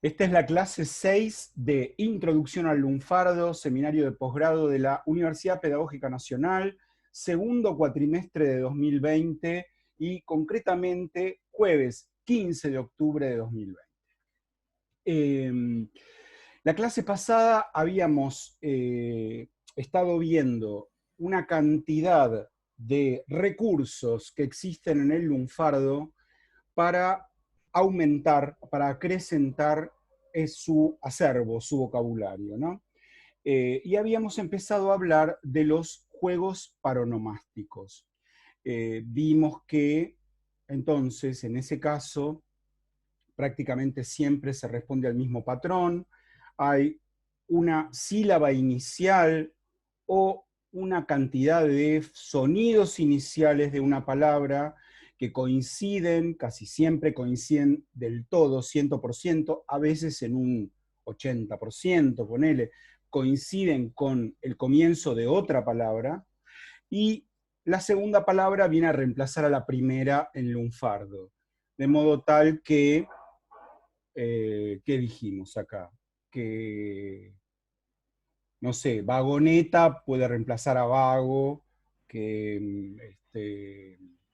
Esta es la clase 6 de Introducción al Lunfardo, seminario de posgrado de la Universidad Pedagógica Nacional, segundo cuatrimestre de 2020 y concretamente jueves 15 de octubre de 2020. La clase pasada habíamos estado viendo una cantidad de recursos que existen en el lunfardo para aumentar, para acrecentar su acervo, su vocabulario, ¿no? Y habíamos empezado a hablar de los juegos paronomásticos. Vimos que, entonces, en ese caso, prácticamente siempre se responde al mismo patrón, hay una sílaba inicial o una cantidad de sonidos iniciales de una palabra que coinciden, casi siempre coinciden del todo, 100%, a veces en un 80%, ponele, coinciden con el comienzo de otra palabra, y la segunda palabra viene a reemplazar a la primera en lunfardo, de modo tal que, ¿qué dijimos acá? Que, no sé, vagoneta puede reemplazar a vago, que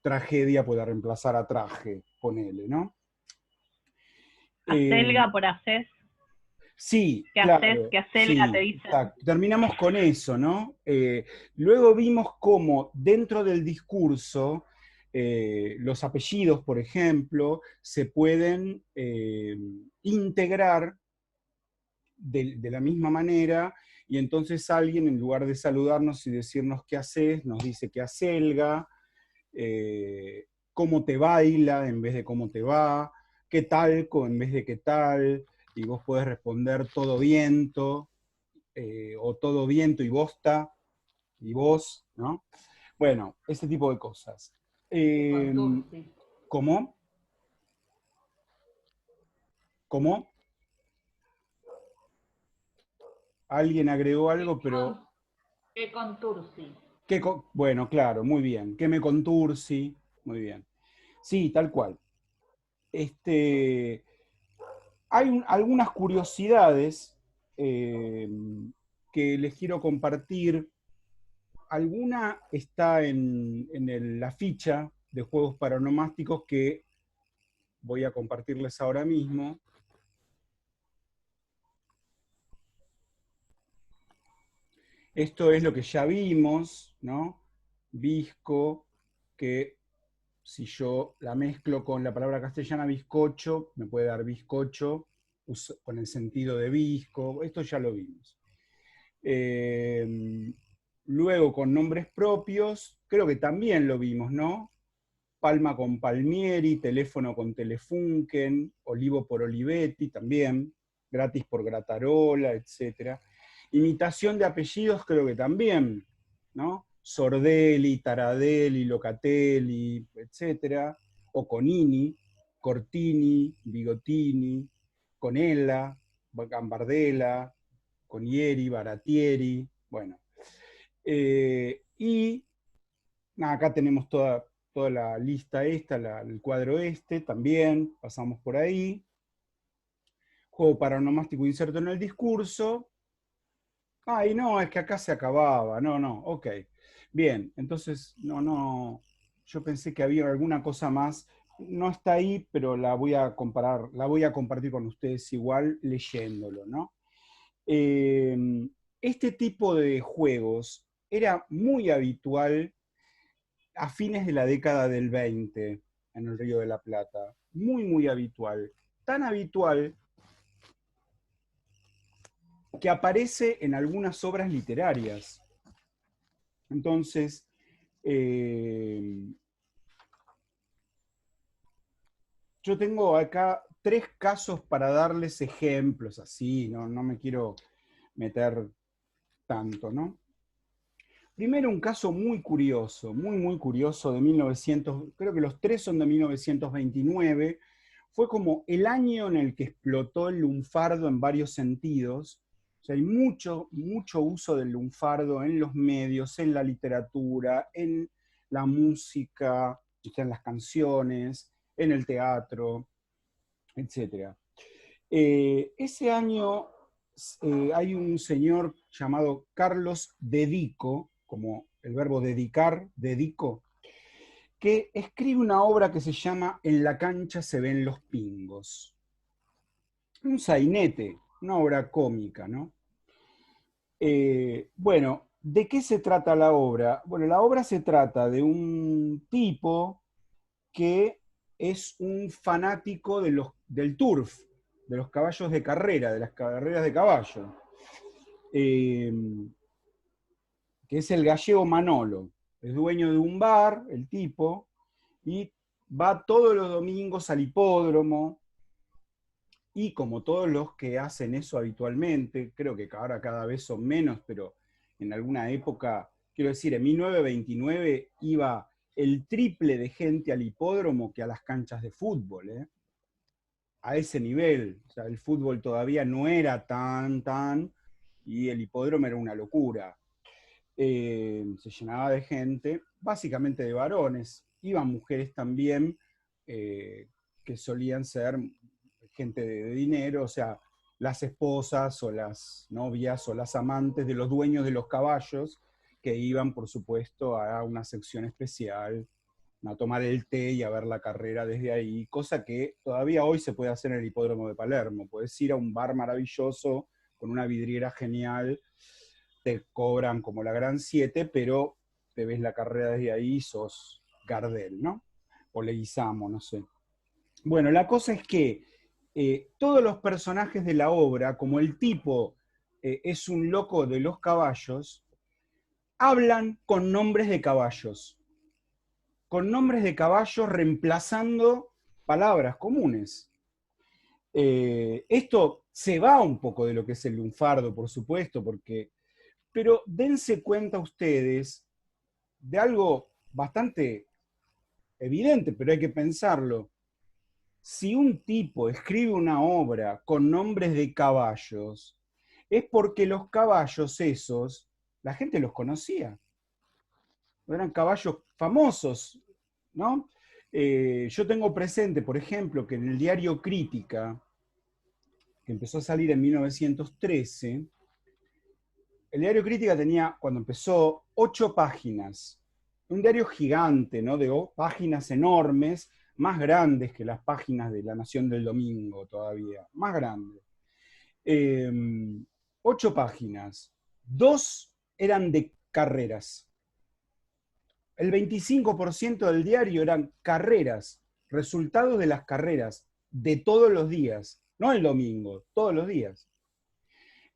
tragedia puede reemplazar a traje, ponele, ¿no? Acelga por haces. Sí, ¿Qué haces? claro, ¿Qué acelga? Te sí, dicen. exacto. Terminamos con eso, ¿no? Luego vimos cómo dentro del discurso los apellidos, por ejemplo, se pueden integrar de la misma manera, y entonces alguien, en lugar de saludarnos y decirnos qué haces, nos dice qué acelga, cómo te baila en vez de cómo te va, qué talco en vez de qué tal, y vos podés responder todo viento, o todo viento y bosta, y vos, ¿no? Bueno, ese tipo de cosas. Eh, ¿Cómo? ¿Cómo? Alguien agregó algo, pero... ¿Qué contursi? Bueno, claro, muy bien. Que me contursi, muy bien. Sí, tal cual. Hay algunas curiosidades eh, que les quiero compartir. Alguna está en la ficha de juegos paronomásticos que voy a compartirles ahora mismo. Esto es lo que ya vimos, ¿no? Visco, que si yo la mezclo con la palabra castellana bizcocho, me puede dar bizcocho con el sentido de visco. Esto ya lo vimos. Luego con nombres propios, creo que también lo vimos, ¿no? Palma con Palmieri, teléfono con Telefunken, Olivo por Olivetti también, gratis por Gratarola, etc. Imitación de apellidos creo que también, ¿no? Sordelli, Taradelli, Locatelli, etc. Oconini, Cortini, Bigotini, Conella, Gambardella, Conieri, Baratieri, bueno. Y acá tenemos toda la lista esta, el cuadro este, también, pasamos por ahí. Juego paronomástico inserto en el discurso. Ay, no, es que acá se acababa. No, no, ok. Bien, entonces, no, yo pensé que había alguna cosa más. No está ahí, pero la voy a comparar, la voy a compartir con ustedes igual leyéndolo, ¿no? Este tipo de juegos era muy habitual a fines de la década del 20 en el Río de la Plata. Muy, muy habitual. Tan habitual que aparece en algunas obras literarias. Entonces, yo tengo acá 3 casos para darles ejemplos, así, no me quiero meter tanto, ¿no? Primero, un caso muy curioso, muy curioso de 1900, creo que los 3 son de 1929, fue como el año en el que explotó el lunfardo en varios sentidos. O sea, hay mucho uso del lunfardo en los medios, en la literatura, en la música, en las canciones, en el teatro, etc. Ese año hay un señor llamado Carlos Dedico, como el verbo dedicar, dedico, que escribe una obra que se llama En la cancha se ven los pingos. Un sainete, una obra cómica, ¿no? Bueno, ¿de qué se trata la obra? Bueno, la obra se trata de un tipo que es un fanático del turf, de los caballos de carrera, de las carreras de caballo, eh, que es el gallego Manolo. Es dueño de un bar, el tipo, y va todos los domingos al hipódromo, y como todos los que hacen eso habitualmente, creo que ahora cada vez son menos, pero en alguna época, quiero decir, en 1929 iba el triple de gente al hipódromo que a las canchas de fútbol, ¿eh? A ese nivel. O sea, el fútbol todavía no era tan, y el hipódromo era una locura. Se llenaba de gente, básicamente de varones. Iban mujeres también, que solían ser gente de dinero, o sea, las esposas o las novias o las amantes de los dueños de los caballos, que iban, por supuesto, a una sección especial, a tomar el té y a ver la carrera desde ahí, cosa que todavía hoy se puede hacer en el hipódromo de Palermo. Puedes ir a un bar maravilloso, con una vidriera genial, te cobran como la Gran 7, pero te ves la carrera desde ahí y sos Gardel, ¿no? O Leguizamo, no sé. Bueno, la cosa es que todos los personajes de la obra, como el tipo es un loco de los caballos, hablan con nombres de caballos reemplazando palabras comunes. Esto se va un poco de lo que es el lunfardo, por supuesto, pero dense cuenta ustedes de algo bastante evidente, pero hay que pensarlo. Si un tipo escribe una obra con nombres de caballos, es porque los caballos esos, la gente los conocía. Eran caballos famosos, ¿no? Yo tengo presente, por ejemplo, que en el diario Crítica, que empezó a salir en 1913, el diario Crítica tenía, cuando empezó, 8 páginas. Un diario gigante, ¿no? De páginas enormes, más grandes que las páginas de La Nación del Domingo todavía, más grandes. Eh, 8 páginas. 2 eran de carreras. El 25% del diario eran carreras, resultados de las carreras, de todos los días, no el domingo, todos los días.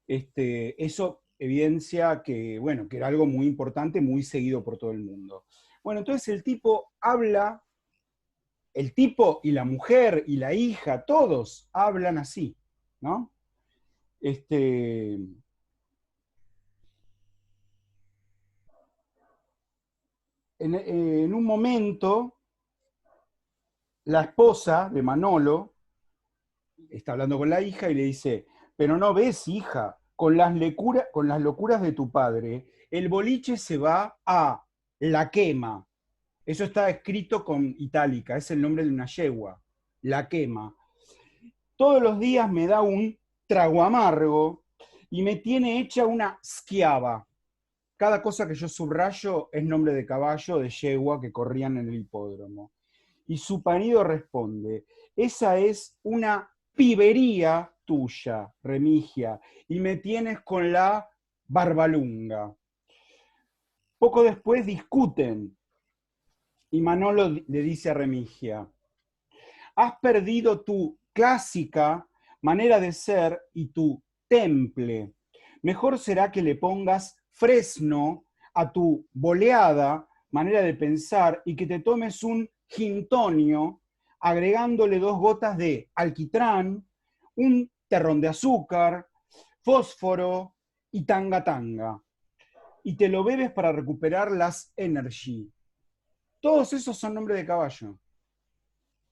Eso evidencia que, bueno, que era algo muy importante, muy seguido por todo el mundo. Bueno, entonces el tipo habla, el tipo y la mujer y la hija, todos hablan así, ¿no? En un momento, la esposa de Manolo está hablando con la hija y le dice, pero no ves, hija, con las locuras de tu padre, el boliche se va a La Quema. Eso está escrito con itálica, es el nombre de una yegua, La Quema. Todos los días me da un trago amargo y me tiene hecha una schiava. Cada cosa que yo subrayo es nombre de caballo, de yegua que corrían en el hipódromo. Y su marido responde, esa es una pibería tuya, Remigia, y me tienes con la barbalunga. Poco después discuten y Manolo le dice a Remigia, has perdido tu clásica manera de ser y tu temple. Mejor será que le pongas fresno a tu boleada manera de pensar y que te tomes un gintonio agregándole 2 gotas de alquitrán, un terrón de azúcar, fósforo y tanga tanga. Y te lo bebes para recuperar las energy. Todos esos son nombres de caballo.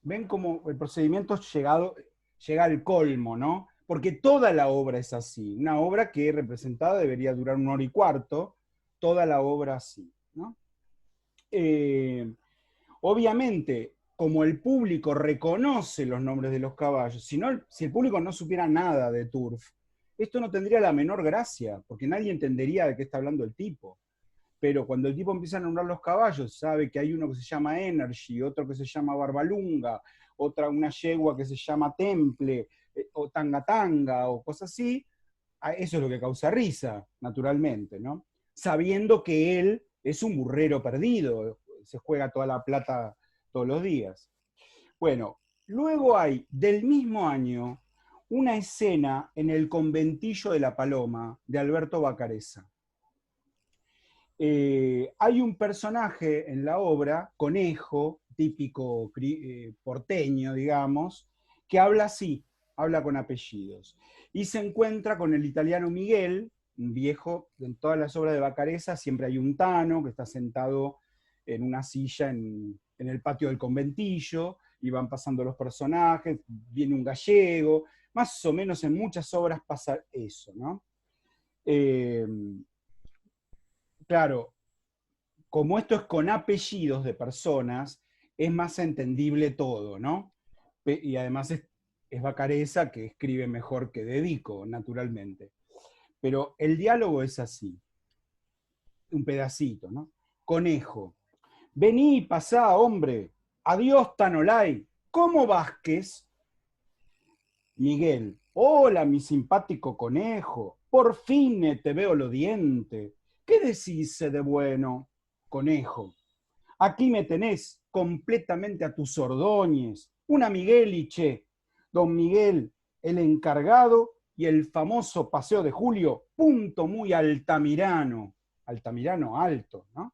Ven cómo el procedimiento llega al colmo, ¿no? Porque toda la obra es así. Una obra que representada debería durar 1 hora y cuarto, toda la obra así, ¿no? Obviamente, como el público reconoce los nombres de los caballos, si el público no supiera nada de turf, esto no tendría la menor gracia, porque nadie entendería de qué está hablando el tipo. Pero cuando el tipo empieza a nombrar los caballos, sabe que hay uno que se llama Energy, otro que se llama Barbalunga, una yegua que se llama Temple, o Tanga Tanga, o cosas así, eso es lo que causa risa, naturalmente, ¿no? Sabiendo que él es un burrero perdido, se juega toda la plata todos los días. Bueno, luego hay, del mismo año, una escena en el conventillo de La Paloma, de Alberto Vacarezza. Hay un personaje en la obra, Conejo, típico porteño, digamos, que habla así, habla con apellidos. Y se encuentra con el italiano Miguel, un viejo, en todas las obras de Vacarezza siempre hay un tano que está sentado en una silla en el patio del conventillo, y van pasando los personajes, viene un gallego, más o menos en muchas obras pasa eso, ¿no? Claro, como esto es con apellidos de personas, es más entendible todo, ¿no? Y además es Vacarezza, que escribe mejor que Dedico, naturalmente. Pero el diálogo es así, un pedacito, ¿no? Conejo, vení, pasá, hombre, adiós, Tanolay, ¿cómo Vázquez? Miguel, hola, mi simpático conejo, por fin te veo lo diente. ¿Qué decís de bueno, conejo? Aquí me tenés completamente a tus ordóñez, una Migueliche, don Miguel, el encargado y el famoso Paseo de Julio, punto muy altamirano, altamirano alto, ¿no?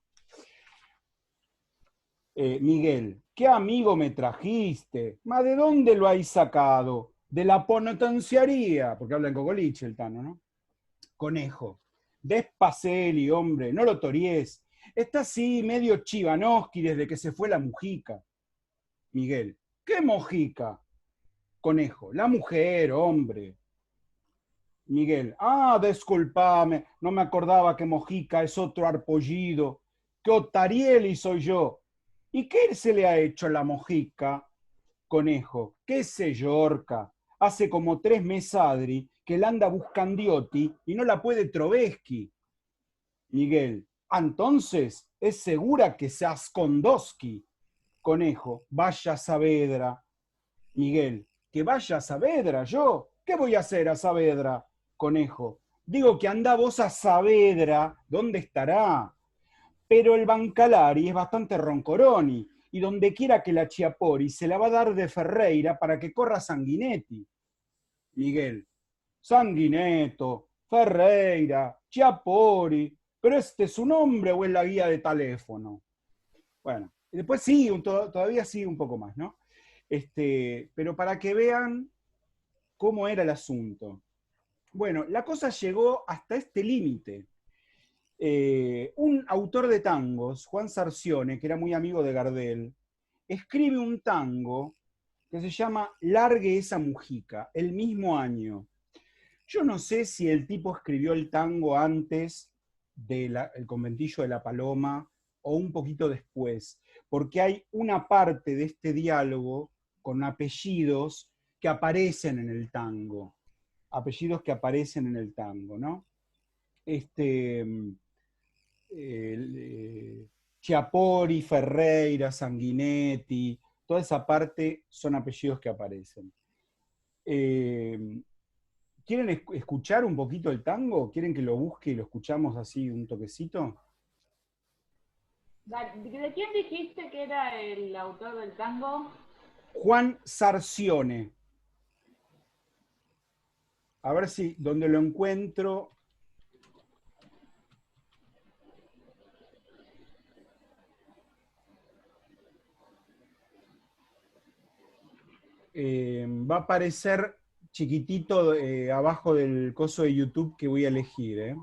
Miguel, ¿qué amigo me trajiste? ¿Ma de dónde lo habéis sacado? De la penitenciaría, porque habla en cocoliche el Tano, ¿no? Conejo, despaceli, hombre, no lo tories. Está así medio Chivanoski desde que se fue la Mujica. Miguel, ¿qué Mojica? Conejo, la mujer, hombre. Miguel, disculpame, no me acordaba que Mojica es otro arpollido, que Otarieli soy yo. ¿Y qué se le ha hecho a la Mojica? Conejo, qué sé yo, Orca. Hace como 3 meses Adri que la anda buscandiotti y no la puede Troveschi. Miguel, entonces es segura que se Askondoski. Conejo, vaya a Saavedra. Miguel, que vaya a Saavedra, yo. ¿Qué voy a hacer a Saavedra? Conejo, digo que anda vos a Saavedra, ¿dónde estará? Pero el Bancalari es bastante roncoroni, y donde quiera que la Chiapori se la va a dar de Ferreira para que corra Sanguinetti. Miguel, Sanguineto, Ferreira, Chiapori, pero este es su nombre o es la guía de teléfono. Bueno, y después sí, todavía sigue un poco más, ¿no? Pero para que vean cómo era el asunto. Bueno, la cosa llegó hasta este límite. Un autor de tangos, Juan Sarcione, que era muy amigo de Gardel, escribe un tango que se llama Largue esa Mujica, el mismo año. Yo no sé si el tipo escribió el tango antes del conventillo de La Paloma o un poquito después, porque hay una parte de este diálogo con apellidos que aparecen en el tango. Apellidos que aparecen en el tango, ¿no? Chiapori, Ferreira, Sanguinetti, toda esa parte son apellidos que aparecen. ¿Quieren escuchar un poquito el tango? ¿Quieren que lo busque y lo escuchamos así un toquecito? ¿De quién dijiste que era el autor del tango? Juan Sarcione. A ver si donde lo encuentro. Va a aparecer chiquitito abajo del coso de YouTube que voy a elegir.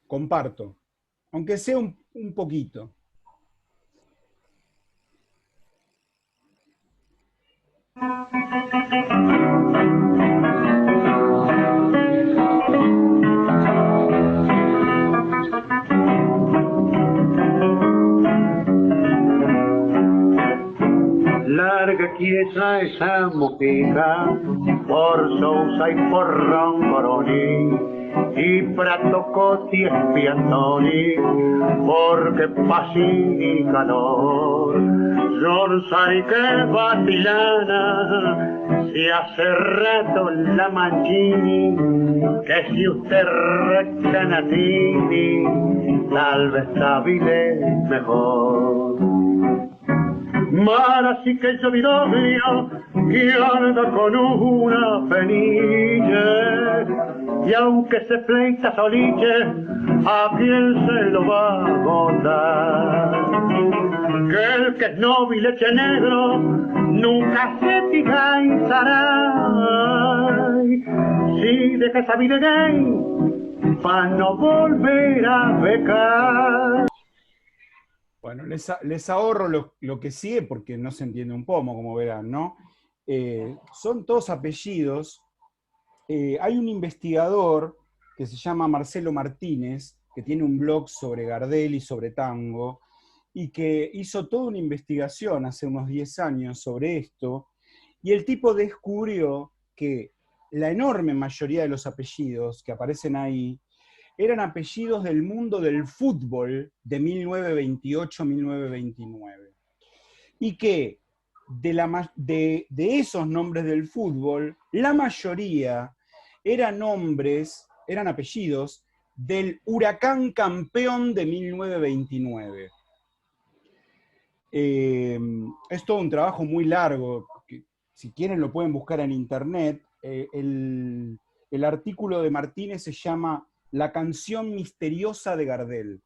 Comparto, aunque sea un poquito. Larga quieta esa mujica, por Sousa y por Roncoroni, y Prato Coti Espiantoni, porque Pacini calor. Yorsari que Batilana, si hace rato la Mancini, que si usted recanatini, tal vez Sabile mejor. Mara sí que yo vidobio que anda con una penilla, y aunque se pleita soliche, ¿a quién se lo va a contar? Que el que es noble y leche negro nunca se fijanzará. Si deja esa vida gay, para no volver a pecar. Bueno, les ahorro lo que sigue porque no se entiende un pomo, como verán, ¿no? Son todos apellidos. Hay un investigador que se llama Marcelo Martínez, que tiene un blog sobre Gardel y sobre tango, y que hizo toda una investigación hace unos 10 años sobre esto, y el tipo descubrió que la enorme mayoría de los apellidos que aparecen ahí eran apellidos del mundo del fútbol de 1928-1929. Y que de esos nombres del fútbol, la mayoría eran apellidos del Huracán campeón de 1929. Es todo un trabajo muy largo, que, si quieren lo pueden buscar en internet. El artículo de Martínez se llama La canción misteriosa de Gardel.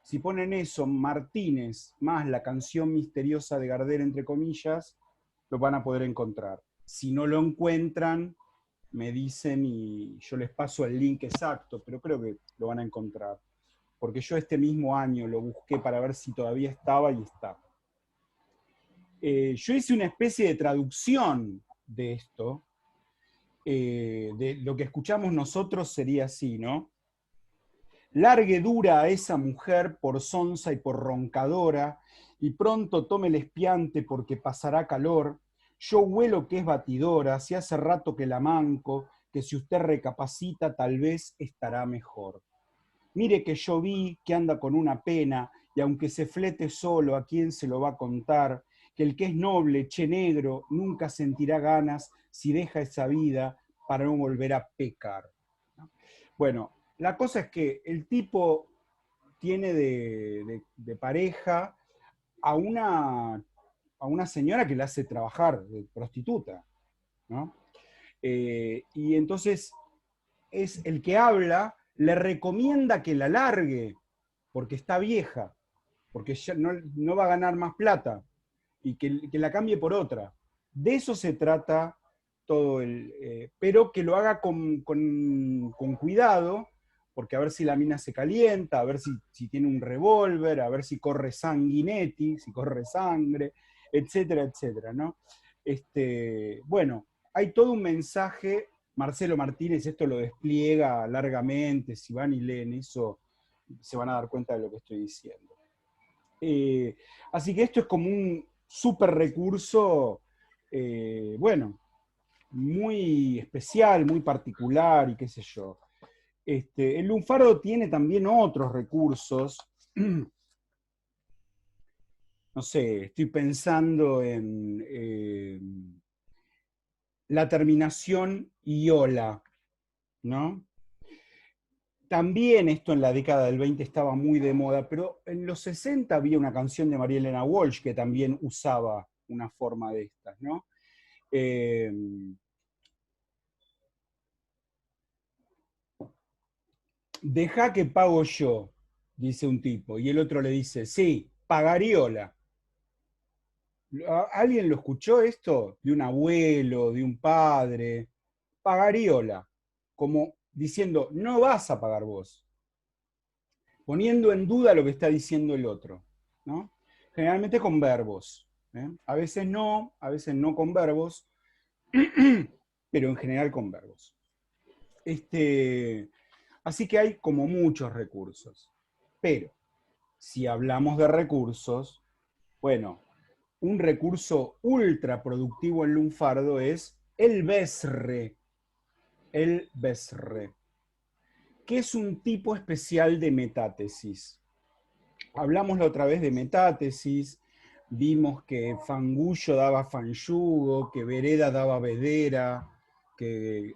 Si ponen eso, Martínez, más la canción misteriosa de Gardel, entre comillas, lo van a poder encontrar. Si no lo encuentran, me dicen y yo les paso el link exacto, pero creo que lo van a encontrar. Porque yo este mismo año lo busqué para ver si todavía estaba y está. Yo hice una especie de traducción de esto, de lo que escuchamos nosotros sería así, ¿no? Largue dura a esa mujer por sonsa y por roncadora, y pronto tome el espiante porque pasará calor. Yo huelo que es batidora, si hace rato que la manco, que si usted recapacita tal vez estará mejor. Mire que yo vi que anda con una pena, y aunque se flete solo, ¿a quién se lo va a contar? Que el que es noble, che negro, nunca sentirá ganas si deja esa vida para no volver a pecar. Bueno, la cosa es que el tipo tiene de pareja a una señora que le hace trabajar de prostituta, ¿no? Y entonces es el que habla, le recomienda que la largue, porque está vieja, porque ya no va a ganar más plata, y que la cambie por otra. De eso se trata todo pero que lo haga con cuidado, porque a ver si la mina se calienta, a ver si tiene un revólver, a ver si corre sanguinetti, si corre sangre, etcétera, etcétera, ¿no? Bueno, hay todo un mensaje. Marcelo Martínez esto lo despliega largamente. Si van y leen eso, se van a dar cuenta de lo que estoy diciendo. Así que esto es como un super recurso, bueno, muy especial, muy particular y qué sé yo. El lunfardo tiene también otros recursos. No sé, estoy pensando en la terminación iola, ¿no? También esto en la década del 20 estaba muy de moda, pero en los 60 había una canción de María Elena Walsh que también usaba una forma de estas, ¿no? Eh, Deja que pago yo, dice un tipo, y el otro le dice, sí, pagariola. ¿Alguien lo escuchó esto? De un abuelo, de un padre. Pagariola, como diciendo, no vas a pagar vos, poniendo en duda lo que está diciendo el otro, ¿no? Generalmente con verbos. A veces no con verbos, pero en general con verbos. Así que hay como muchos recursos. Pero si hablamos de recursos, bueno, un recurso ultra productivo en lunfardo es el besre. El besre, que es un tipo especial de metátesis. Hablamos la otra vez de metátesis, vimos que fangullo daba fanyugo, que vereda daba vedera, que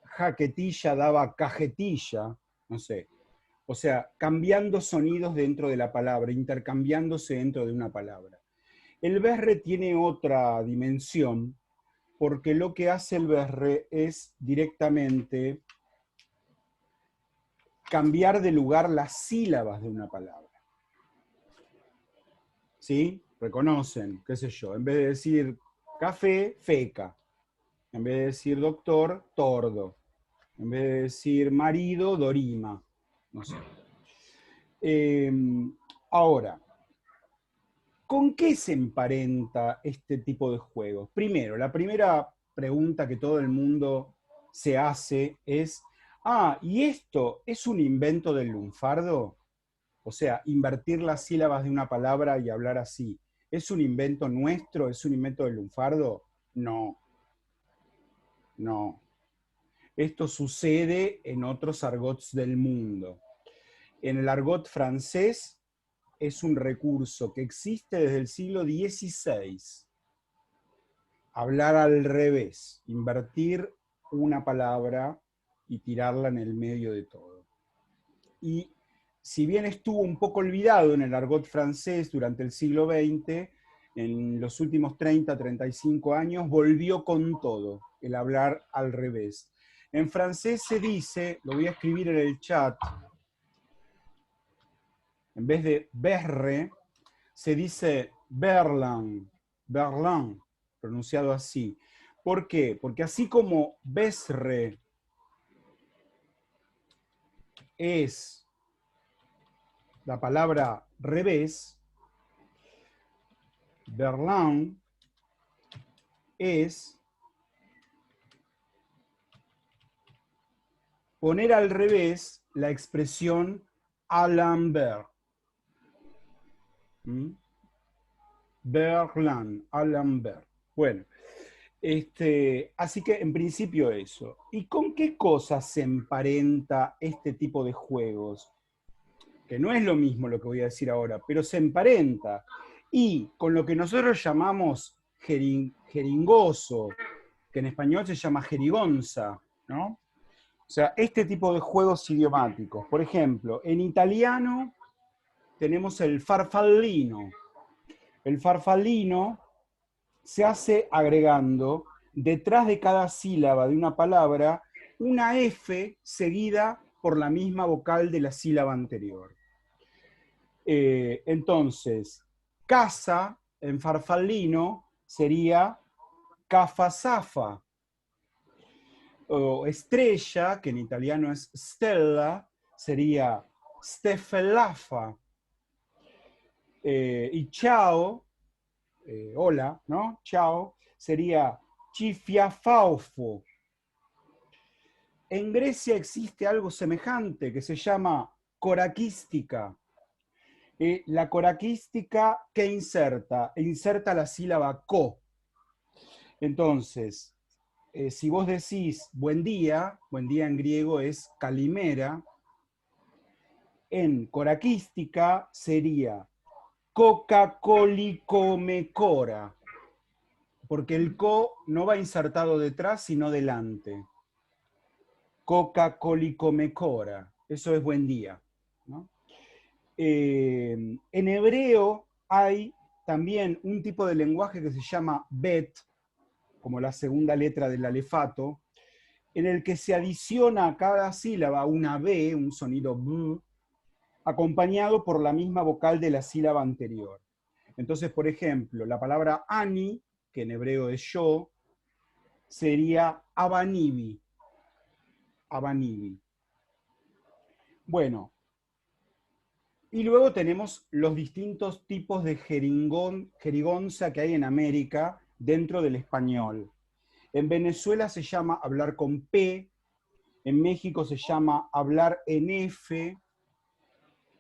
jaquetilla daba cajetilla, no sé. O sea, cambiando sonidos dentro de la palabra, intercambiándose dentro de una palabra. El berre tiene otra dimensión, porque lo que hace el berre es directamente cambiar de lugar las sílabas de una palabra. ¿Sí? Reconocen, qué sé yo, en vez de decir café, feca. En vez de decir doctor, tordo. En vez de decir marido, dorima. No sé. Ahora, ¿con qué se emparenta este tipo de juegos? Primero, la primera pregunta que todo el mundo se hace es, ¿y esto es un invento del lunfardo? O sea, invertir las sílabas de una palabra y hablar así. ¿Es un invento nuestro? ¿Es un invento del lunfardo? No. No. Esto sucede en otros argots del mundo. En el argot francés es un recurso que existe desde el siglo XVI. Hablar al revés, invertir una palabra y tirarla en el medio de todo. Y si bien estuvo un poco olvidado en el argot francés durante el siglo XX, en los últimos 30, 35 años volvió con todo, el hablar al revés. En francés se dice, lo voy a escribir en el chat, en vez de berre, se dice Berlin, Berlin, pronunciado así. ¿Por qué? Porque así como besre es la palabra revés, Berlin es poner al revés la expresión Alambert. Berlin, Alambert. Bueno, así que en principio eso. ¿Y con qué cosas se emparenta este tipo de juegos? Que no es lo mismo lo que voy a decir ahora, pero se emparenta. Y con lo que nosotros llamamos jeringoso, que en español se llama jerigonza, ¿no? O sea, este tipo de juegos idiomáticos. Por ejemplo, en italiano tenemos el farfallino. El farfallino se hace agregando detrás de cada sílaba de una palabra una F seguida por la misma vocal de la sílaba anterior. Entonces, casa en farfallino sería cafazafa. O estrella, que en italiano es stella, sería stefelafa. Y ciao, hola, ¿no? Ciao, sería chifiafaufo. En Grecia existe algo semejante que se llama coraquística. La coraquística, ¿qué inserta? Inserta la sílaba co. Entonces, si vos decís buen día en griego es kalimera, en coraquística sería coca-colicomecora, porque el co no va insertado detrás, sino delante. Coca-colicomecora, eso es buen día, ¿no? En hebreo hay también un tipo de lenguaje que se llama bet, como la segunda letra del alefato, en el que se adiciona a cada sílaba una B, un sonido B, acompañado por la misma vocal de la sílaba anterior. Entonces, por ejemplo, la palabra ani, que en hebreo es yo, sería abanibi. Abanibi. Bueno, y luego tenemos los distintos tipos de jerigonza que hay en América dentro del español. En Venezuela se llama hablar con P, en México se llama hablar en F,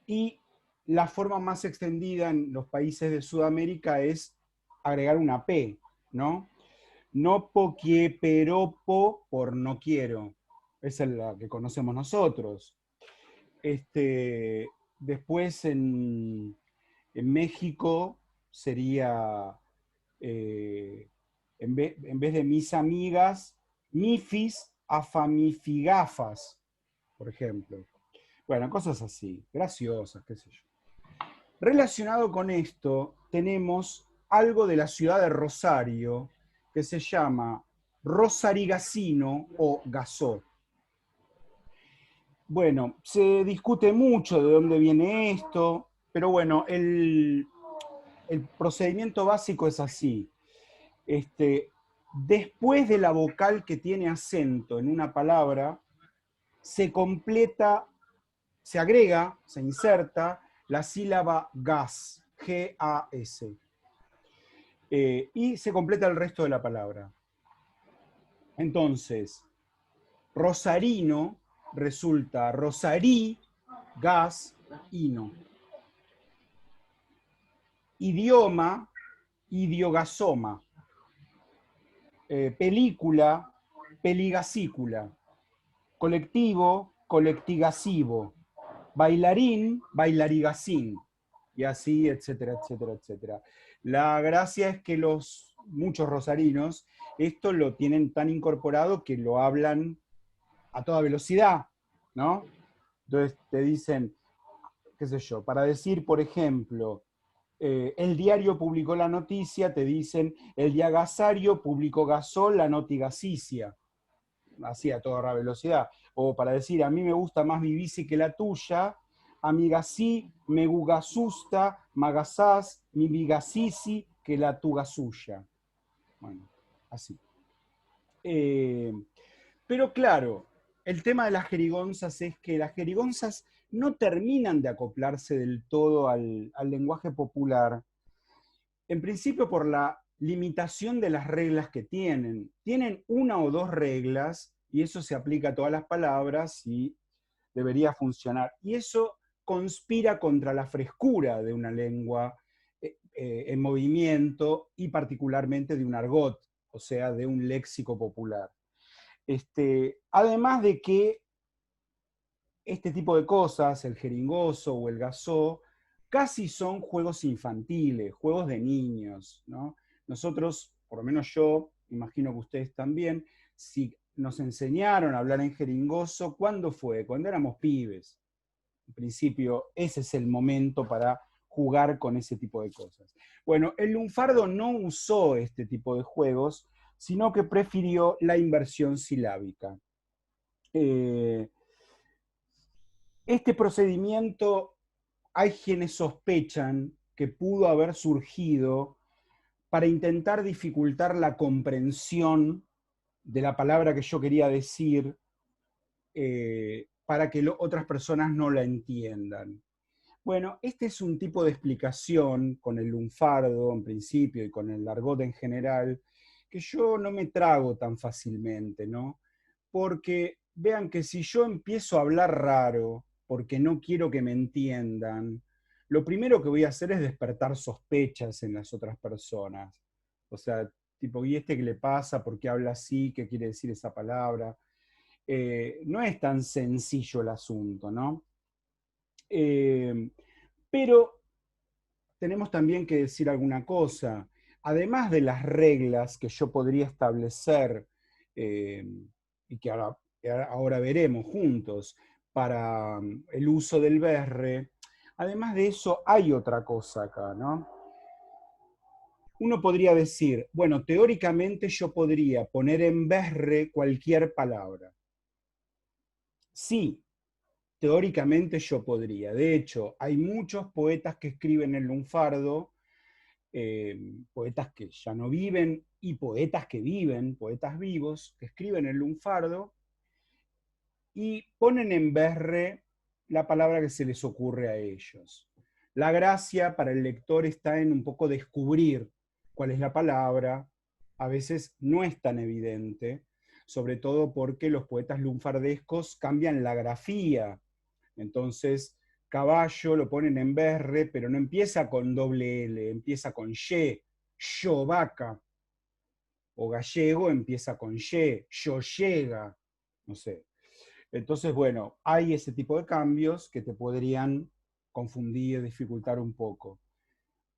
y la forma más extendida en los países de Sudamérica es agregar una P, ¿no? No poquieperopo por no quiero. Esa es la que conocemos nosotros. Después en México sería, en vez de mis amigas, mifis afamifigafas, por ejemplo. Bueno, cosas así, graciosas, qué sé yo. Relacionado con esto, tenemos algo de la ciudad de Rosario que se llama Rosarigacino o gasó. Bueno, se discute mucho de dónde viene esto, pero bueno, el procedimiento básico es así. Después de la vocal que tiene acento en una palabra, se completa, se agrega, se inserta la sílaba gas, G-A-S, y se completa el resto de la palabra. Entonces, rosarino resulta rosarí, gas, hino. Idioma, idiogasoma. Película, peligasícula. Colectivo, colectivasivo. Bailarín, bailarigacín. Y así, etcétera, etcétera, etcétera. La gracia es que muchos rosarinos esto lo tienen tan incorporado que lo hablan a toda velocidad, ¿no? Entonces te dicen, qué sé yo, para decir, por ejemplo, el diario publicó la noticia, te dicen, el diagasario publicó gasol la notigasicia, así a toda velocidad. O para decir, a mí me gusta más mi bici que la tuya, amigasí, me gugasusta, magasás, mi bigasisi que la tuga suya. Bueno, así. Pero claro, el tema de las jerigonzas es que las jerigonzas no terminan de acoplarse del todo al lenguaje popular, en principio por la limitación de las reglas que tienen. Tienen una o dos reglas y eso se aplica a todas las palabras y debería funcionar. Y eso conspira contra la frescura de una lengua en movimiento y particularmente de un argot, o sea, de un léxico popular. Además de que este tipo de cosas, el jeringoso o el gasó, casi son juegos infantiles, juegos de niños, ¿no? Nosotros, por lo menos yo, imagino que ustedes también, si nos enseñaron a hablar en jeringoso, ¿cuándo fue? Cuando éramos pibes. En principio, ese es el momento para jugar con ese tipo de cosas. Bueno, el lunfardo no usó este tipo de juegos, sino que prefirió la inversión silábica. Este procedimiento, hay quienes sospechan que pudo haber surgido para intentar dificultar la comprensión de la palabra que yo quería decir, para que otras personas no la entiendan. Bueno, este es un tipo de explicación con el lunfardo en principio y con el argot en general, que yo no me trago tan fácilmente, ¿no? Porque vean que si yo empiezo a hablar raro, porque no quiero que me entiendan, lo primero que voy a hacer es despertar sospechas en las otras personas. O sea, tipo, ¿y este qué le pasa? ¿Por qué habla así? ¿Qué quiere decir esa palabra? No es tan sencillo el asunto, ¿no? Pero tenemos también que decir alguna cosa. Además de las reglas que yo podría establecer, y que ahora veremos juntos, para el uso del berre, además de eso hay otra cosa acá, ¿no? Uno podría decir, bueno, teóricamente yo podría poner en berre cualquier palabra. Sí, teóricamente yo podría. De hecho, hay muchos poetas que escriben en lunfardo, poetas que ya no viven y poetas que viven, poetas vivos, que escriben en lunfardo y ponen en berre la palabra que se les ocurre a ellos. La gracia para el lector está en un poco descubrir cuál es la palabra, a veces no es tan evidente, sobre todo porque los poetas lunfardescos cambian la grafía. Entonces, caballo lo ponen en berre, pero no empieza con doble L, empieza con Y. yo vaca, o gallego empieza con ye, yo llega, no sé. Entonces, bueno, hay ese tipo de cambios que te podrían confundir, dificultar un poco.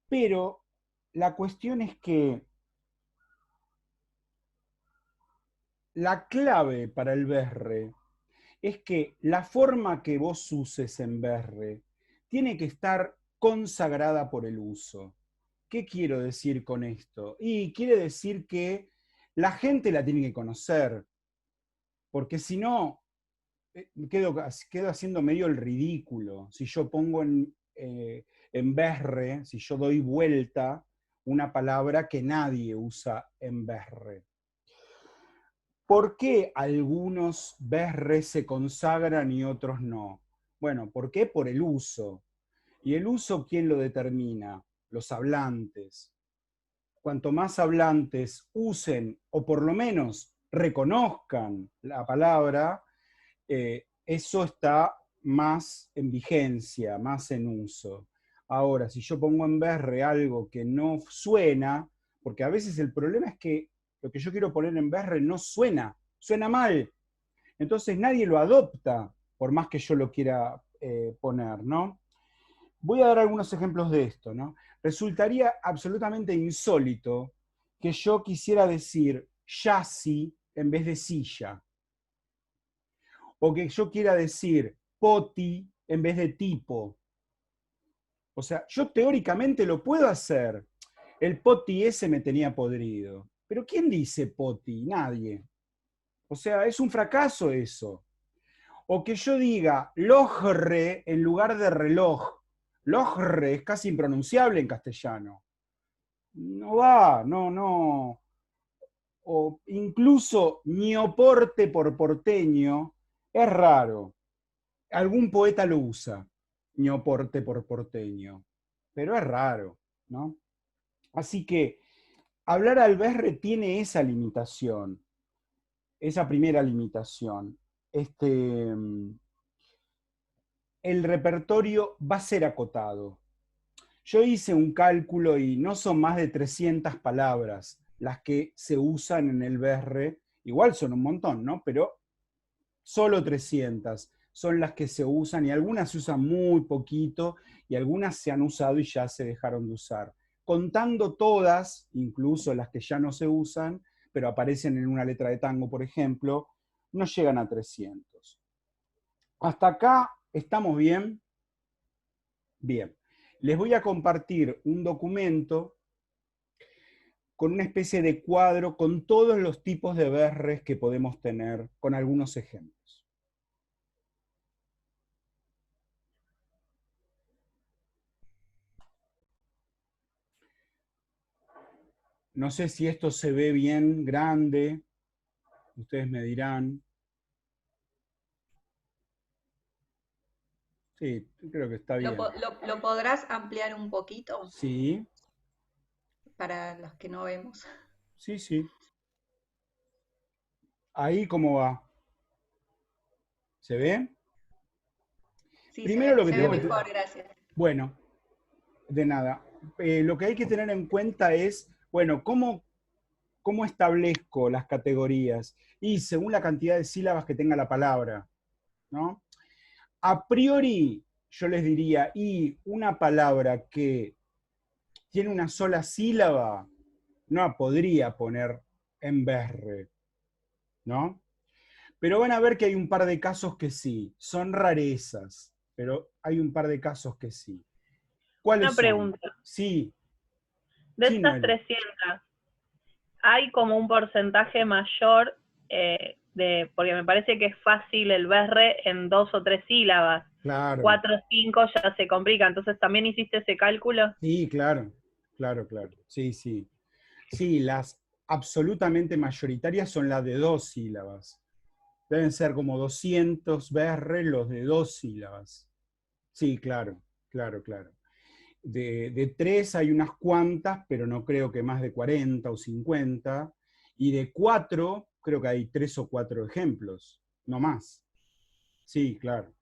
Pero la cuestión es que la clave para el berre es que la forma que vos uses en berre tiene que estar consagrada por el uso. ¿Qué quiero decir con esto? Y quiere decir que la gente la tiene que conocer, porque si no, quedo haciendo medio el ridículo. Si yo pongo en berre, si yo doy vuelta una palabra que nadie usa en berre. ¿Por qué algunos berres se consagran y otros no? Bueno, ¿por qué? Por el uso. ¿Y el uso quién lo determina? Los hablantes. Cuanto más hablantes usen, o por lo menos reconozcan la palabra, eso está más en vigencia, más en uso. Ahora, si yo pongo en berre algo que no suena, porque a veces el problema es que lo que yo quiero poner en berre no suena, suena mal. Entonces nadie lo adopta, por más que yo lo quiera poner, ¿no? Voy a dar algunos ejemplos de esto, ¿no? Resultaría absolutamente insólito que yo quisiera decir yasi en vez de silla, o que yo quiera decir poti en vez de tipo. O sea, yo teóricamente lo puedo hacer. El poti ese me tenía podrido. Pero ¿quién dice poti? Nadie. O sea, es un fracaso eso. O que yo diga logre en lugar de reloj. Logre es casi impronunciable en castellano. No va, no. O incluso ñoporte por porteño es raro. Algún poeta lo usa, ñoporte por porteño, pero es raro, ¿no? Así que hablar al berre tiene esa limitación, esa primera limitación. El repertorio va a ser acotado. Yo hice un cálculo y no son más de 300 palabras las que se usan en el berre. Igual son un montón, ¿no? Pero solo 300 son las que se usan y algunas se usan muy poquito y algunas se han usado y ya se dejaron de usar. Contando todas, incluso las que ya no se usan, pero aparecen en una letra de tango, por ejemplo, no llegan a 300. ¿Hasta acá estamos bien? Bien. Les voy a compartir un documento con una especie de cuadro con todos los tipos de berres que podemos tener, con algunos ejemplos. No sé si esto se ve bien grande, ustedes me dirán. Sí, creo que está bien. ¿Lo podrás ampliar un poquito Sí, para los que no vemos? sí. Ahí cómo va. ¿Se ve? Sí, Primero lo que se ve tengo que... mejor, gracias. Bueno, de nada. Lo que hay que tener en cuenta es, bueno, ¿cómo establezco las categorías? Y según la cantidad de sílabas que tenga la palabra, ¿no? A priori, yo les diría, y una palabra que tiene una sola sílaba, no la podría poner en berre, ¿no? Pero van a ver que hay un par de casos que sí, son rarezas, pero hay un par de casos que sí. ¿Cuáles Una son? pregunta. Sí, De sí, estas Noelia. 300, ¿hay como un porcentaje mayor porque me parece que es fácil el berre en 2 o 3 sílabas? Claro. 4 o 5 ya se complica, entonces ¿también hiciste ese cálculo? Sí, claro. Sí. Sí, las absolutamente mayoritarias son las de 2 sílabas. Deben ser como 200 berre los de 2 sílabas. Sí, claro. De 3 hay unas cuantas, pero no creo que más de 40 o 50. Y de 4, creo que hay 3 o 4 ejemplos, no más. Sí, claro.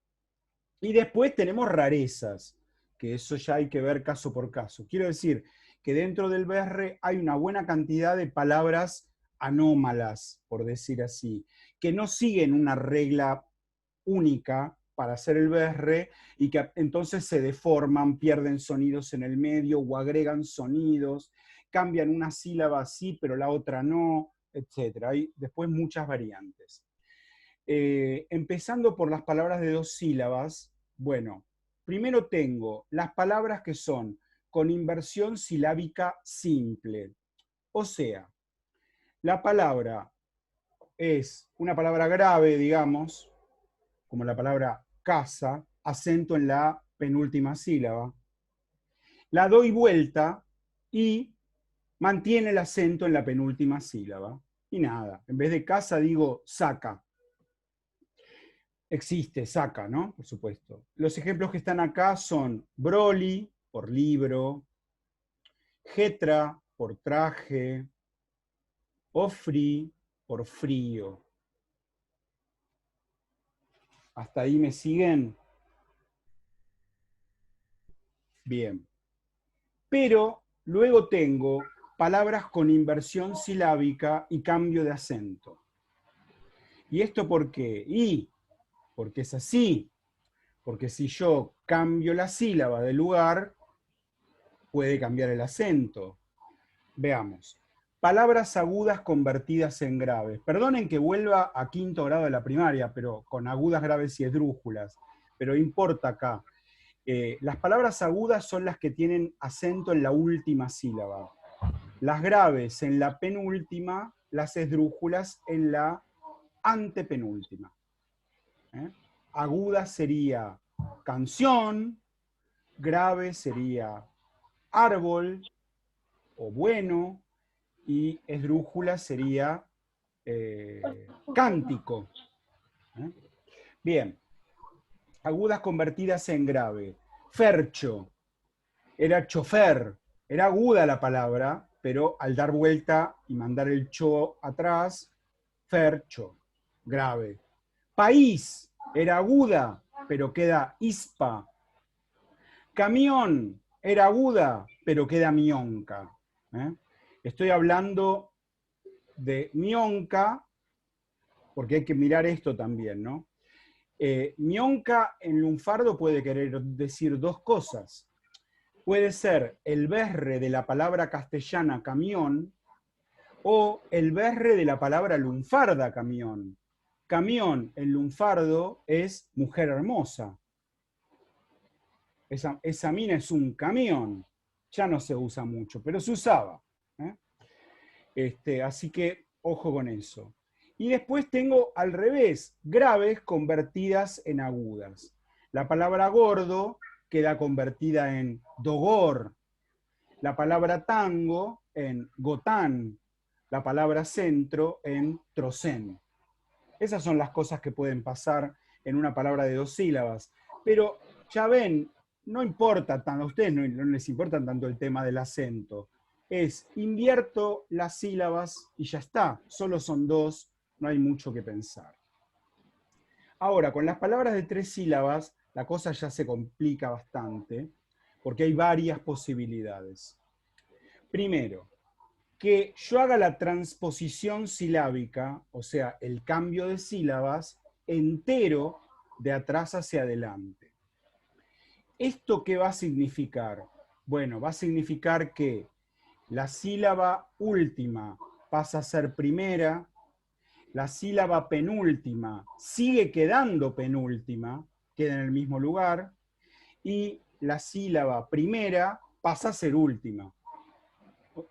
Y después tenemos rarezas, que eso ya hay que ver caso por caso. Quiero decir que dentro del BR hay una buena cantidad de palabras anómalas, por decir así, que no siguen una regla única para hacer el BR y que entonces se deforman, pierden sonidos en el medio o agregan sonidos, cambian una sílaba sí, pero la otra no, etc. Hay después muchas variantes. Empezando por las palabras de 2 sílabas, bueno, primero tengo las palabras que son con inversión silábica simple. O sea, la palabra es una palabra grave, digamos, como la palabra casa, acento en la penúltima sílaba. La doy vuelta y mantiene el acento en la penúltima sílaba. Y nada, en vez de casa digo saca. Existe, saca, ¿no? Por supuesto. Los ejemplos que están acá son Broly, por libro, Getra, por traje, Ofri, por frío. ¿Hasta ahí me siguen? Bien. Pero luego tengo palabras con inversión silábica y cambio de acento. ¿Y esto por qué? Porque es así. Porque si yo cambio la sílaba de lugar, puede cambiar el acento. Veamos. Palabras agudas convertidas en graves. Perdonen que vuelva a 5º grado de la primaria, pero con agudas, graves y esdrújulas. Pero importa acá. Las palabras agudas son las que tienen acento en la última sílaba. Las graves en la penúltima, las esdrújulas en la antepenúltima. Aguda sería canción, grave sería árbol o bueno, y esdrújula sería cántico. Bien, agudas convertidas en grave. Fercho, era chofer, era aguda la palabra, pero al dar vuelta y mandar el cho atrás, fercho, grave. País, era aguda, pero queda ispa. Camión, era aguda, pero queda mionca. Estoy hablando de mionca, porque hay que mirar esto también, ¿no? Mionca en lunfardo puede querer decir 2 cosas. Puede ser el berre de la palabra castellana camión o el berre de la palabra lunfarda camión. Camión en lunfardo es mujer hermosa. Esa mina es un camión. Ya no se usa mucho, pero se usaba. Así que ojo con eso. Y después tengo al revés, graves convertidas en agudas. La palabra gordo queda convertida en dogor. La palabra tango en gotán. La palabra centro en trocén. Esas son las cosas que pueden pasar en una palabra de 2 sílabas. Pero ya ven, no importa tanto, a ustedes no les importa tanto el tema del acento. Es invierto las sílabas y ya está. Solo son 2. No hay mucho que pensar. Ahora, con las palabras de 3 sílabas, la cosa ya se complica bastante, porque hay varias posibilidades. Primero, que yo haga la transposición silábica, o sea, el cambio de sílabas, entero de atrás hacia adelante. ¿Esto qué va a significar? Bueno, va a significar que la sílaba última pasa a ser primera, la sílaba penúltima sigue quedando penúltima, queda en el mismo lugar, y la sílaba primera pasa a ser última.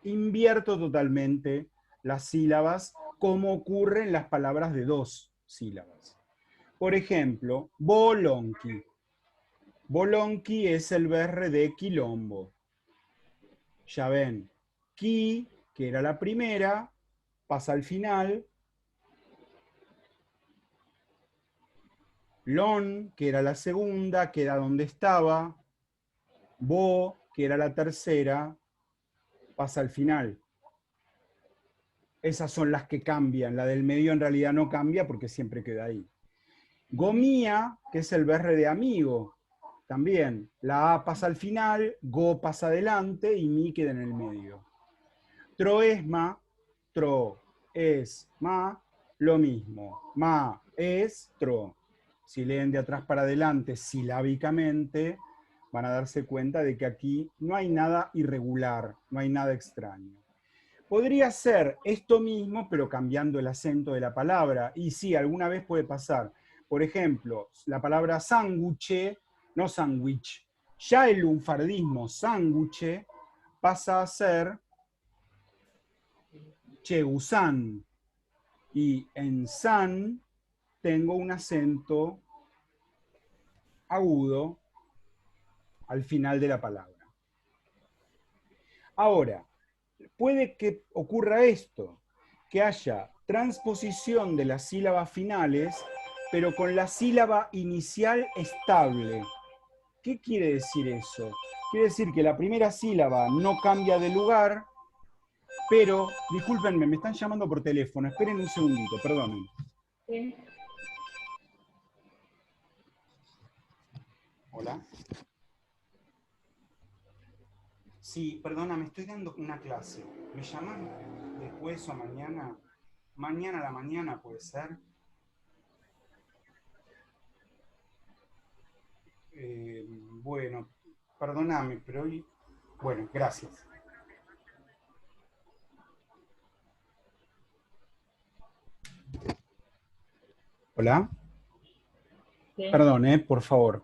Invierto totalmente las sílabas como ocurre en las palabras de 2 sílabas. Por ejemplo, bolonqui. Bolonqui es el berre de quilombo. Ya ven, qui, que era la primera, pasa al final. Lon, que era la segunda, queda donde estaba. Bo, que era la tercera, pasa al final. Esas son las que cambian. La del medio en realidad no cambia porque siempre queda ahí. Gomía, que es el berre de amigo. También, la A pasa al final, go pasa adelante y mi queda en el medio. Troesma, tro, es, ma, lo mismo. Ma, es, tro. Si leen de atrás para adelante silábicamente, van a darse cuenta de que aquí no hay nada irregular, no hay nada extraño. Podría ser esto mismo, pero cambiando el acento de la palabra. Y sí, alguna vez puede pasar. Por ejemplo, la palabra sándwich, no sándwich. Ya el lunfardismo sándwich pasa a ser chegusán. Y en san tengo un acento agudo al final de la palabra. Ahora, puede que ocurra esto, que haya transposición de las sílabas finales, pero con la sílaba inicial estable. ¿Qué quiere decir eso? Quiere decir que la primera sílaba no cambia de lugar, pero, discúlpenme, me están llamando por teléfono, esperen un segundito, perdonen. Sí. Hola. Sí, perdóname, estoy dando una clase. ¿Me llaman después o mañana? Mañana a la mañana puede ser. Bueno, perdóname, pero hoy... Bueno, gracias. Hola. Sí. Perdón, por favor.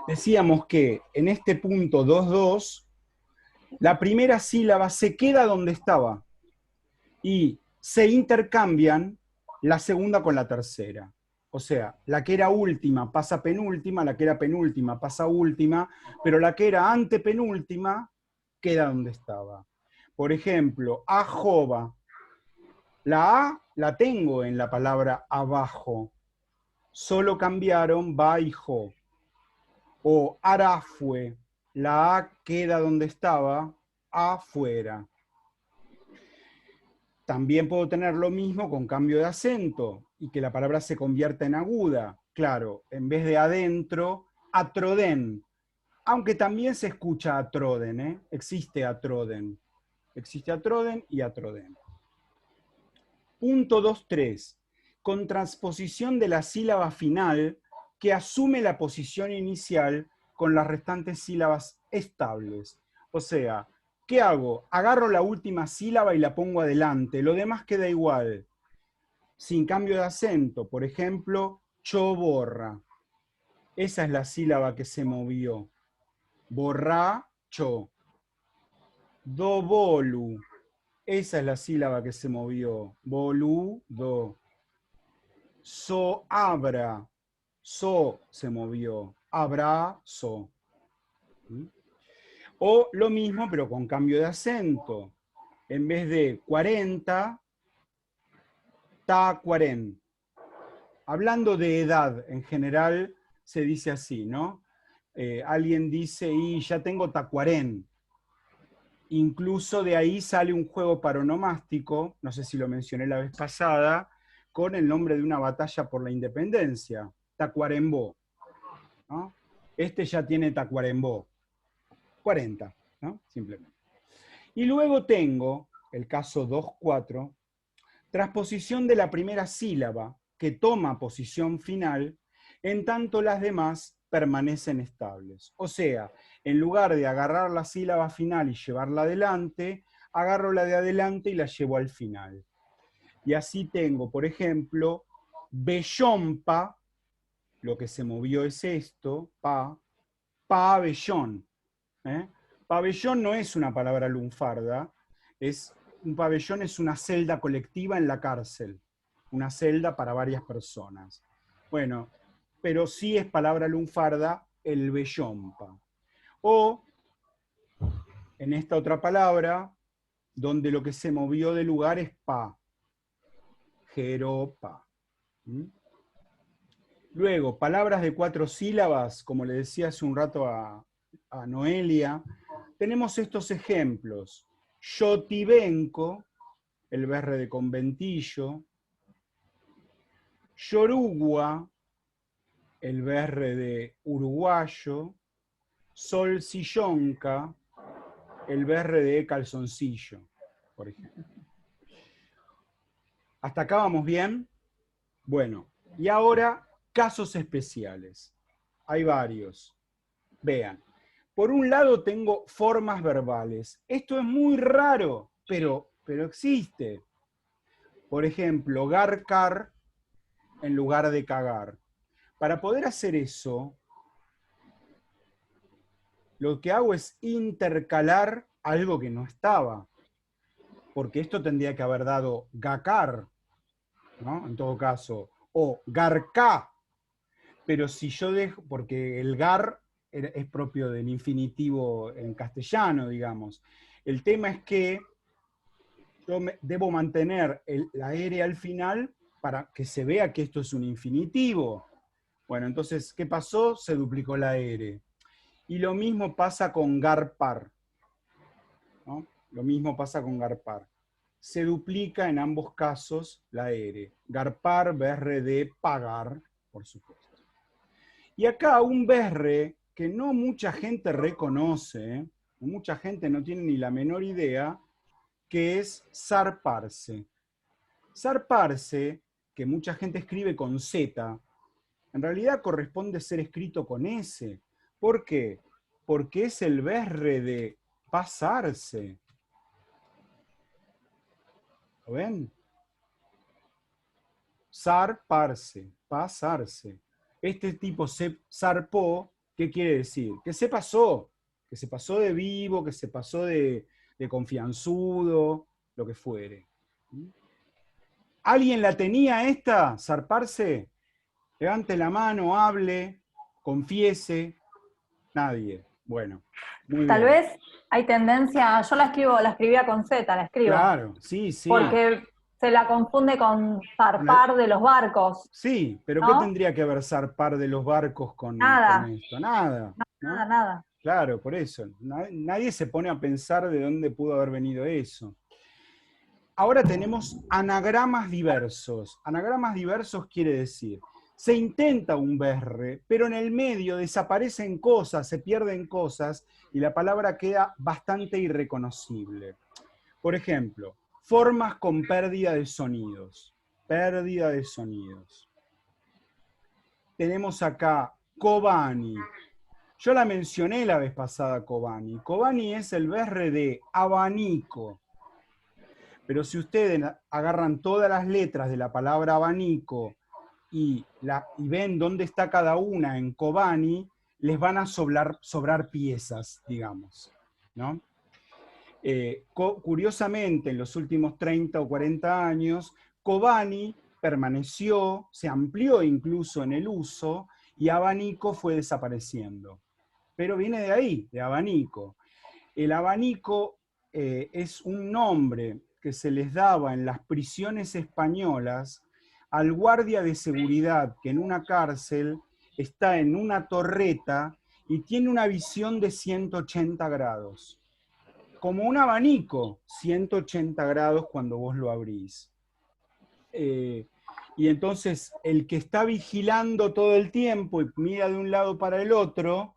Decíamos que en este punto 2.2, la primera sílaba se queda donde estaba y se intercambian la segunda con la tercera. O sea, la que era última pasa penúltima, la que era penúltima pasa última, pero la que era antepenúltima queda donde estaba. Por ejemplo, ajoba. La A la tengo en la palabra abajo. Solo cambiaron ba y jo. O arafue. La A queda donde estaba, afuera. También puedo tener lo mismo con cambio de acento y que la palabra se convierta en aguda. Claro, en vez de adentro, atroden. Aunque también se escucha atroden, ¿eh? Existe atroden. Existe atroden y atroden. Punto 2.3. Con transposición de la sílaba final que asume la posición inicial con las restantes sílabas estables. O sea, ¿qué hago? Agarro la última sílaba y la pongo adelante. Lo demás queda igual. Sin cambio de acento. Por ejemplo, choborra. Esa es la sílaba que se movió. Borracho. Dobolu. Esa es la sílaba que se movió. Boludo. So abra. So se movió. Abrazo. O lo mismo, pero con cambio de acento. En vez de 40, ta 40. Hablando de edad, en general se dice así, ¿no? Alguien dice, y ya tengo ta 40. Incluso de ahí sale un juego paronomástico, no sé si lo mencioné la vez pasada, con el nombre de una batalla por la independencia, Tacuarembó, ¿no? Este ya tiene Tacuarembó, 40, ¿no? Simplemente. Y luego tengo, el caso 2.4, transposición de la primera sílaba, que toma posición final, en tanto las demás permanecen estables. O sea, en lugar de agarrar la sílaba final y llevarla adelante, agarro la de adelante y la llevo al final. Y así tengo, por ejemplo, bellompa, lo que se movió es esto, pabellón. Pabellón no es una palabra lunfarda, un pabellón es una celda colectiva en la cárcel, una celda para varias personas. Bueno, pero sí es palabra lunfarda el bellompa. O, en esta otra palabra, donde lo que se movió de lugar es pa, jeropa. Luego, palabras de 4 sílabas, como le decía hace un rato a Noelia, tenemos estos ejemplos. Yotibenco, el berre de conventillo. Yorugua, el berre de uruguayo, solsillonca, el berre de calzoncillo, por ejemplo. ¿Hasta acá vamos bien? Bueno, y ahora casos especiales. Hay varios. Vean, por un lado tengo formas verbales. Esto es muy raro, pero existe. Por ejemplo, garcar en lugar de cagar. Para poder hacer eso, lo que hago es intercalar algo que no estaba. Porque esto tendría que haber dado gacar, ¿no? En todo caso, o garcá. Pero si yo dejo, porque el gar es propio del infinitivo en castellano, digamos. El tema es que yo debo mantener la R al final para que se vea que esto es un infinitivo. Bueno, entonces, ¿qué pasó? Se duplicó la R. Y lo mismo pasa con garpar, ¿no? Lo mismo pasa con garpar. Se duplica en ambos casos la R. Garpar, berre de pagar, por supuesto. Y acá un berre que no mucha gente reconoce, mucha gente no tiene ni la menor idea, que es zarparse. Zarparse, que mucha gente escribe con Z, en realidad corresponde ser escrito con S. ¿Por qué? Porque es el berre de pasarse. ¿Lo ven? Zarparse, pasarse. Este tipo se zarpó, ¿qué quiere decir? Que se pasó de vivo, que se pasó de confianzudo, lo que fuere. ¿Alguien la tenía esta, zarparse? Levante la mano, hable, confiese. Nadie. Bueno, muy Tal bien. vez hay tendencia, yo la escribía con Z, la escribo. Claro, sí, sí. Porque se la confunde con zarpar de los barcos. Sí, pero ¿no? ¿qué tendría que ver zarpar de los barcos con esto? Nada. ¿no? Nada. Claro, por eso. Nadie se pone a pensar de dónde pudo haber venido eso. Ahora tenemos anagramas diversos. Anagramas diversos quiere decir, se intenta un berre, pero en el medio desaparecen cosas, se pierden cosas, y la palabra queda bastante irreconocible. Por ejemplo, formas con pérdida de sonidos. Pérdida de sonidos. Tenemos acá Kobani. Yo la mencioné la vez pasada, Kobani. Kobani es el berre de abanico. Pero si ustedes agarran todas las letras de la palabra abanico y ven dónde está cada una en Kobani, les van a sobrar piezas, digamos, ¿no? Curiosamente, en los últimos 30 o 40 años, Kobani permaneció, se amplió incluso en el uso, y abanico fue desapareciendo. Pero viene de ahí, de abanico. El abanico es un nombre que se les daba en las prisiones españolas al guardia de seguridad que en una cárcel está en una torreta y tiene una visión de 180 grados. Como un abanico, 180 grados cuando vos lo abrís. Y entonces el que está vigilando todo el tiempo y mira de un lado para el otro,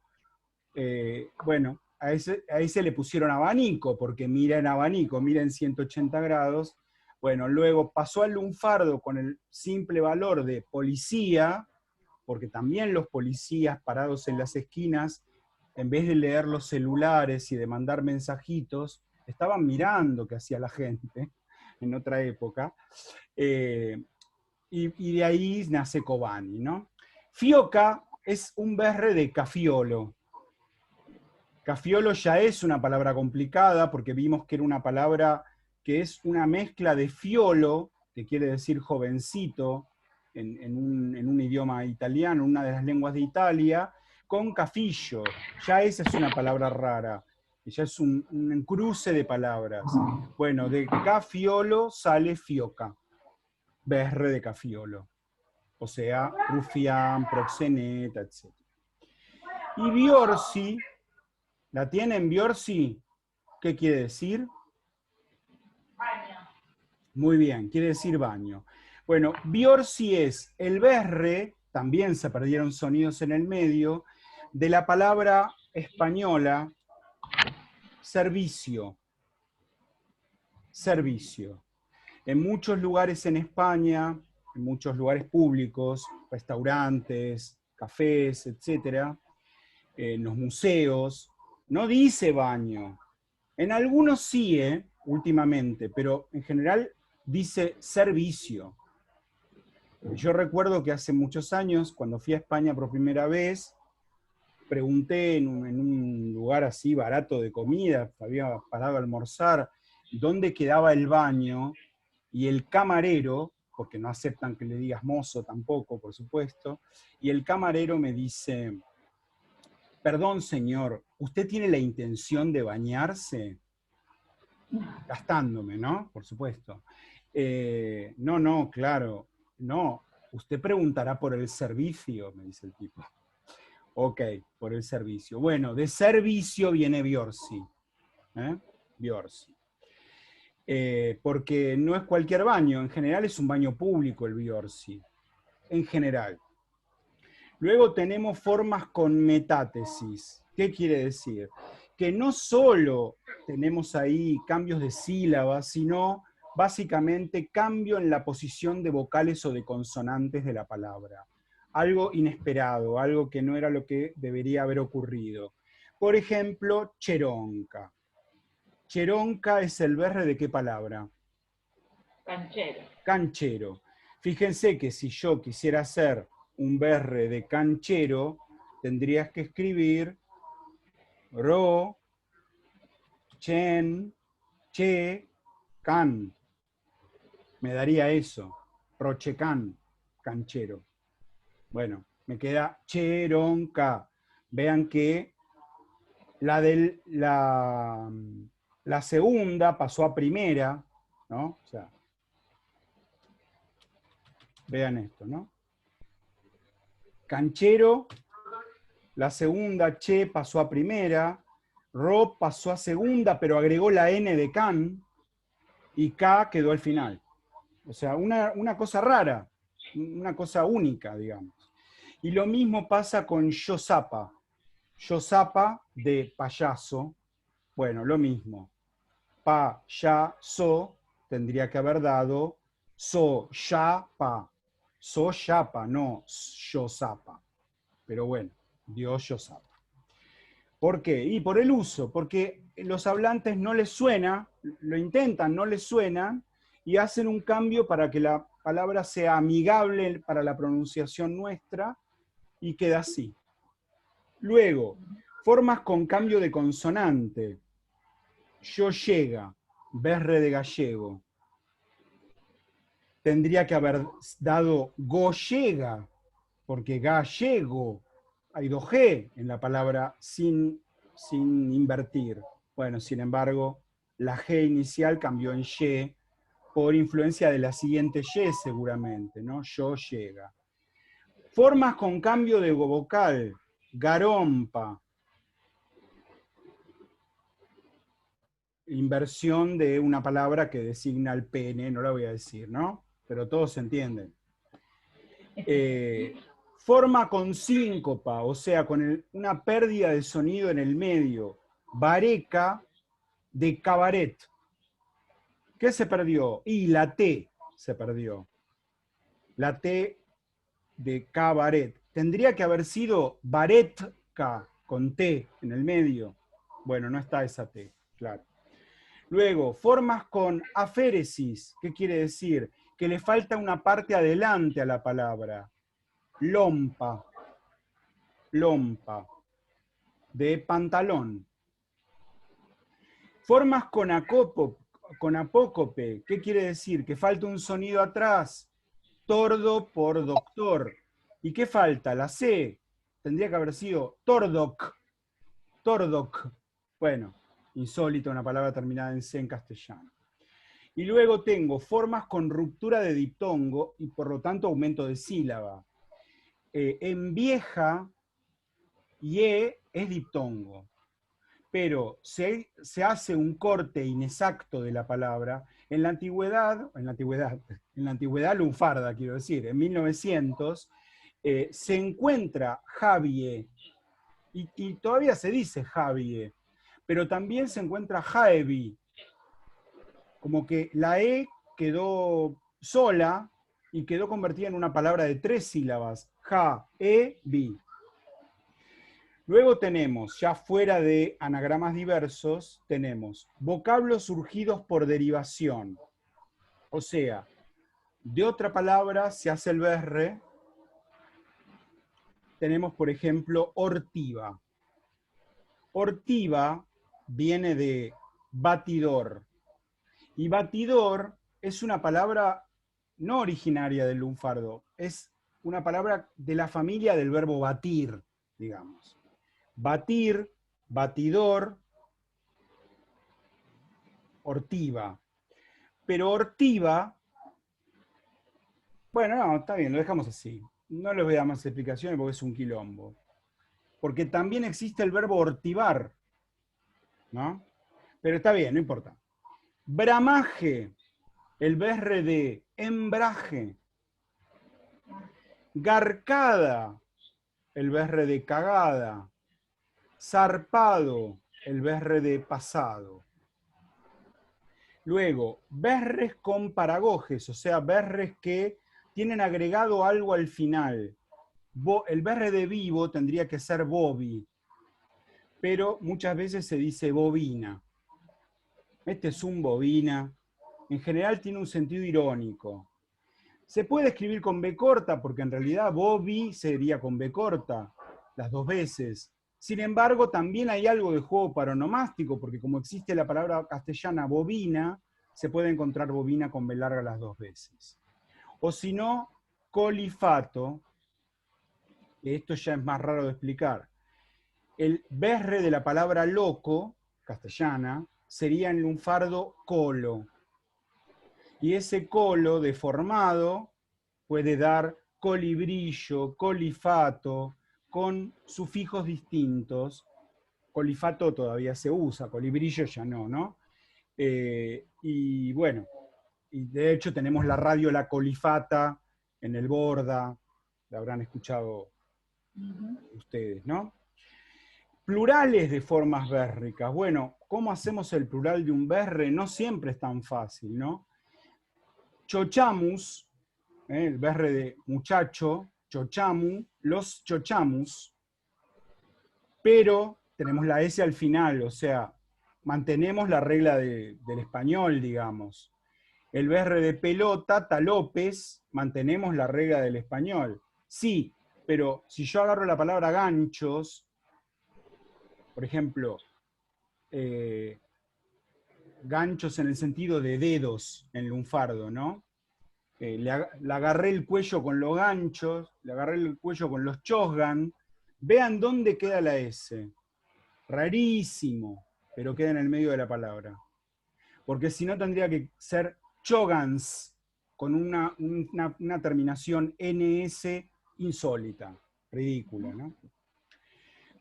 bueno, a ese le pusieron abanico, porque mira en abanico, mira en 180 grados. Bueno, luego pasó al lunfardo con el simple valor de policía, porque también los policías parados en las esquinas, en vez de leer los celulares y de mandar mensajitos, estaban mirando qué hacía la gente en otra época. Y de ahí nace Kobani, ¿no? Fioca es un berre de cafiolo. Cafiolo ya es una palabra complicada porque vimos que era una palabra que es una mezcla de fiolo, que quiere decir jovencito, en un idioma italiano, una de las lenguas de Italia, con cafillo. Ya esa es una palabra rara, ya es un cruce de palabras. Bueno, de cafiolo sale fioca, berre de cafiolo. O sea, rufián, proxeneta, etc. Y biorsi, ¿la tienen biorsi? ¿Qué quiere decir? Baño. Muy bien, quiere decir baño. Bueno, biorsi es el berre, también se perdieron sonidos en el medio, de la palabra española servicio. Servicio. En muchos lugares en España, en muchos lugares públicos, restaurantes, cafés, etcétera, en los museos, no dice baño. En algunos sí, últimamente, pero en general dice servicio. Yo recuerdo que hace muchos años, cuando fui a España por primera vez, pregunté en un lugar así barato de comida, había parado a almorzar, dónde quedaba el baño, y el camarero, porque no aceptan que le digas mozo tampoco, por supuesto, y el camarero me dice, perdón señor, ¿usted tiene la intención de bañarse? Gastándome, ¿no? Por supuesto. No, claro, no, usted preguntará por el servicio, me dice el tipo. Ok, por el servicio. Bueno, de servicio viene Biorsi. Biorsi. Porque no es cualquier baño, en general es un baño público el Biorsi. En general. Luego tenemos formas con metátesis. ¿Qué quiere decir? Que no solo tenemos ahí cambios de sílabas, sino básicamente cambio en la posición de vocales o de consonantes de la palabra. Algo inesperado, algo que no era lo que debería haber ocurrido. Por ejemplo, cheronca. Cheronca es el berre de ¿qué palabra? Canchero. Canchero. Fíjense que si yo quisiera hacer un berre de canchero, tendrías que escribir ro, chen, che, can. Me daría eso. Rochecan, canchero. Bueno, me queda cheronca. Vean que la segunda pasó a primera, ¿no? O sea, vean esto, ¿no? Canchero, la segunda che pasó a primera, ro pasó a segunda, pero agregó la N de can, y K quedó al final. O sea, una cosa rara, una cosa única, digamos. Y lo mismo pasa con Yosapa. Yosapa de payaso, bueno, lo mismo. Payaso tendría que haber dado so-ya-pa. So-ya-pa, no Yosapa. Pero bueno, dio Yosapa. ¿Por qué? Y por el uso, porque los hablantes no les suena, lo intentan, no les suena, y hacen un cambio para que la palabra sea amigable para la pronunciación nuestra, y queda así. Luego, formas con cambio de consonante. Yo llega, berre de gallego. Tendría que haber dado go llega, porque gallego, hay 2G en la palabra sin invertir. Bueno, sin embargo, la G inicial cambió en Y por influencia de la siguiente Y seguramente, ¿no? Yo llega. Formas con cambio de vocal. Garompa. Inversión de una palabra que designa el pene, no la voy a decir, ¿no? Pero todos se entienden. Forma con síncopa, o sea, con una pérdida de sonido en el medio. Bareca de cabaret. ¿Qué se perdió? Y la T se perdió. La T de cabaret. Tendría que haber sido baretka, con T en el medio. Bueno, no está esa T, claro. Luego, formas con aféresis. ¿Qué quiere decir? Que le falta una parte adelante a la palabra. Lompa. Lompa. De pantalón. Formas con apócope. ¿Qué quiere decir? Que falta un sonido atrás. Tordo por doctor. ¿Y qué falta? La C. Tendría que haber sido tordoc. Tordoc. Bueno, insólito, una palabra terminada en C en castellano. Y luego tengo formas con ruptura de diptongo y por lo tanto aumento de sílaba. En vieja, ye es diptongo. Pero se hace un corte inexacto de la palabra. En la antigüedad lunfarda, quiero decir, en 1900, se encuentra Javier, y todavía se dice Javier, pero también se encuentra Jaevi, como que la E quedó sola y quedó convertida en una palabra de 3 sílabas, Ja-E-Vi. Luego tenemos, ya fuera de anagramas diversos, tenemos vocablos surgidos por derivación. O sea, de otra palabra se hace el BR. Tenemos, por ejemplo, ortiva. Ortiva viene de batidor. Y batidor es una palabra no originaria del lunfardo, es una palabra de la familia del verbo batir, digamos. Batir, batidor, ortiva. Pero ortiva, bueno, no, está bien, lo dejamos así. No les voy a dar más explicaciones porque es un quilombo. Porque también existe el verbo ortivar, ¿no? Pero está bien, no importa. Bramaje, el BR de embraje. Garcada, el BR de cagada. Zarpado, el BR de pasado. Luego, berres con paragojes, o sea, berres que tienen agregado algo al final. El BR de vivo tendría que ser bobi, pero muchas veces se dice bobina. Este es un bobina. En general tiene un sentido irónico. Se puede escribir con B corta, porque en realidad bobi sería con B corta, las dos veces. Sin embargo, también hay algo de juego paronomástico, porque como existe la palabra castellana bobina, se puede encontrar bobina con B larga las dos veces. O si no, colifato, esto ya es más raro de explicar. El BR de la palabra loco, castellana, sería en lunfardo colo. Y ese colo deformado puede dar colibrillo, colifato, con sufijos distintos. Colifato todavía se usa, colibrillo ya no, ¿no? Y bueno, y de hecho tenemos la radio La Colifata en el Borda, la habrán escuchado ustedes, ¿no? Plurales de formas bérricas. Bueno, ¿cómo hacemos el plural de un berre? No siempre es tan fácil, ¿no? Chochamus, el berre de muchacho, chochamu, los chochamus, pero tenemos la S al final, o sea, mantenemos la regla del español, digamos. El berre de pelota, talopes, mantenemos la regla del español. Sí, pero si yo agarro la palabra ganchos, por ejemplo, ganchos en el sentido de dedos en lunfardo, ¿no? Le agarré el cuello con los ganchos, le agarré el cuello con los chosgan. Vean dónde queda la S. Rarísimo, pero queda en el medio de la palabra. Porque si no tendría que ser chogans, con una terminación NS insólita, ridícula, ¿no?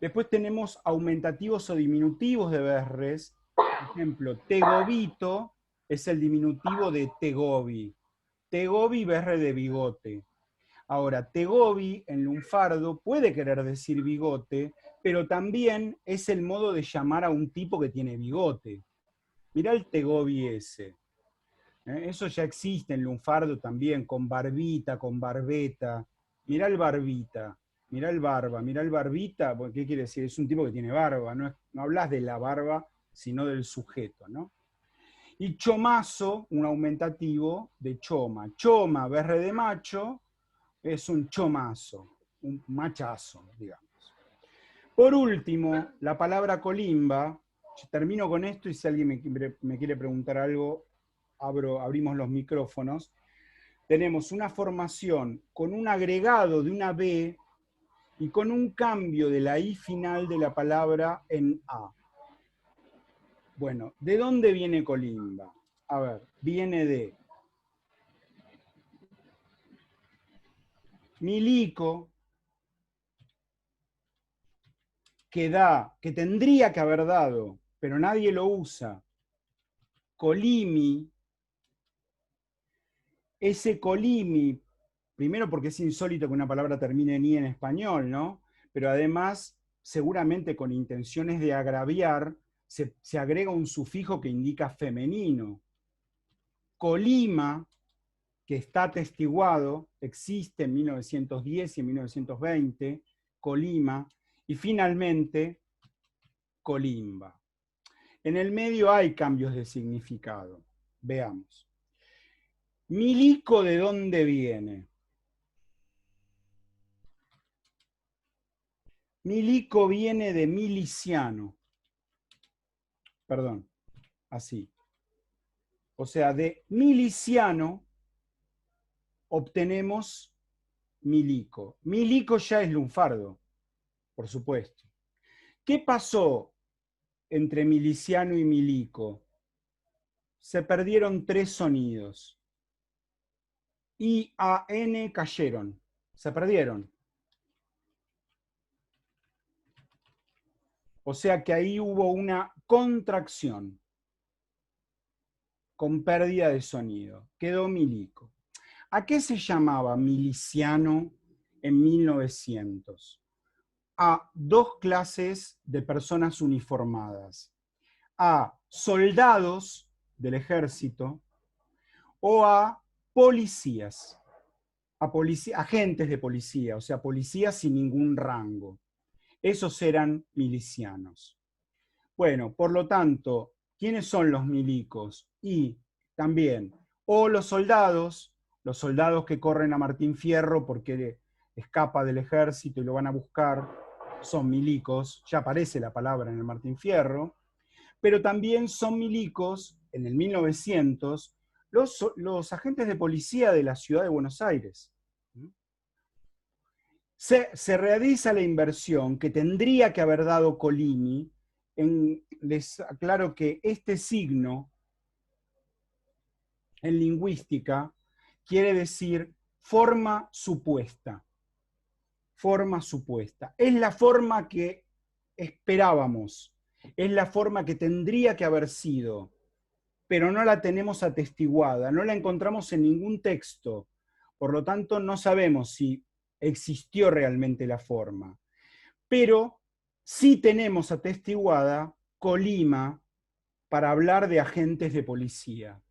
Después tenemos aumentativos o diminutivos de berres. Por ejemplo, tegobito es el diminutivo de tegobi. Tegobi, berre de bigote. Ahora, tegobi en lunfardo puede querer decir bigote, pero también es el modo de llamar a un tipo que tiene bigote. Mirá el tegobi ese. Eso ya existe en lunfardo también, con barbita, con barbeta. Mirá el barbita, mirá el barba, mirá el barbita. ¿Qué quiere decir? Es un tipo que tiene barba, no hablas de la barba, sino del sujeto, ¿no? Y chomazo, un aumentativo de choma. Choma, berre de macho, es un chomazo, un machazo, digamos. Por último, la palabra colimba. Termino con esto y si alguien me quiere preguntar algo, abrimos los micrófonos. Tenemos una formación con un agregado de una B y con un cambio de la I final de la palabra en A. Bueno, ¿de dónde viene colimba? A ver, viene de milico, que tendría que haber dado, pero nadie lo usa. Colimi, ese colimi primero porque es insólito que una palabra termine en i en español, ¿no? Pero además, seguramente con intenciones de agraviar, se agrega un sufijo que indica femenino. Colima, que está atestiguado, existe en 1910 y en 1920, Colima, y finalmente Colimba. En el medio hay cambios de significado. Veamos. Milico, ¿de dónde viene? Milico viene de miliciano. Perdón, así. O sea, de miliciano obtenemos milico. Milico ya es lunfardo, por supuesto. ¿Qué pasó entre miliciano y milico? Se perdieron 3 sonidos. I, A, N cayeron. Se perdieron. O sea que ahí hubo una contracción con pérdida de sonido. Quedó milico. ¿A qué se llamaba miliciano en 1900? A 2 clases de personas uniformadas. A soldados del ejército o a policías. A agentes de policía, o sea, policías sin ningún rango. Esos eran milicianos. Bueno, por lo tanto, ¿quiénes son los milicos? Y también, o los soldados que corren a Martín Fierro porque escapa del ejército y lo van a buscar, son milicos, ya aparece la palabra en el Martín Fierro, pero también son milicos, en el 1900, los agentes de policía de la ciudad de Buenos Aires. Se realiza la inversión que tendría que haber dado Colini. Les aclaro que este signo en lingüística quiere decir forma supuesta. Forma supuesta. Es la forma que esperábamos. Es la forma que tendría que haber sido, pero no la tenemos atestiguada, no la encontramos en ningún texto. Por lo tanto, no sabemos si existió realmente la forma. Pero sí tenemos atestiguada Colima para hablar de agentes de policía.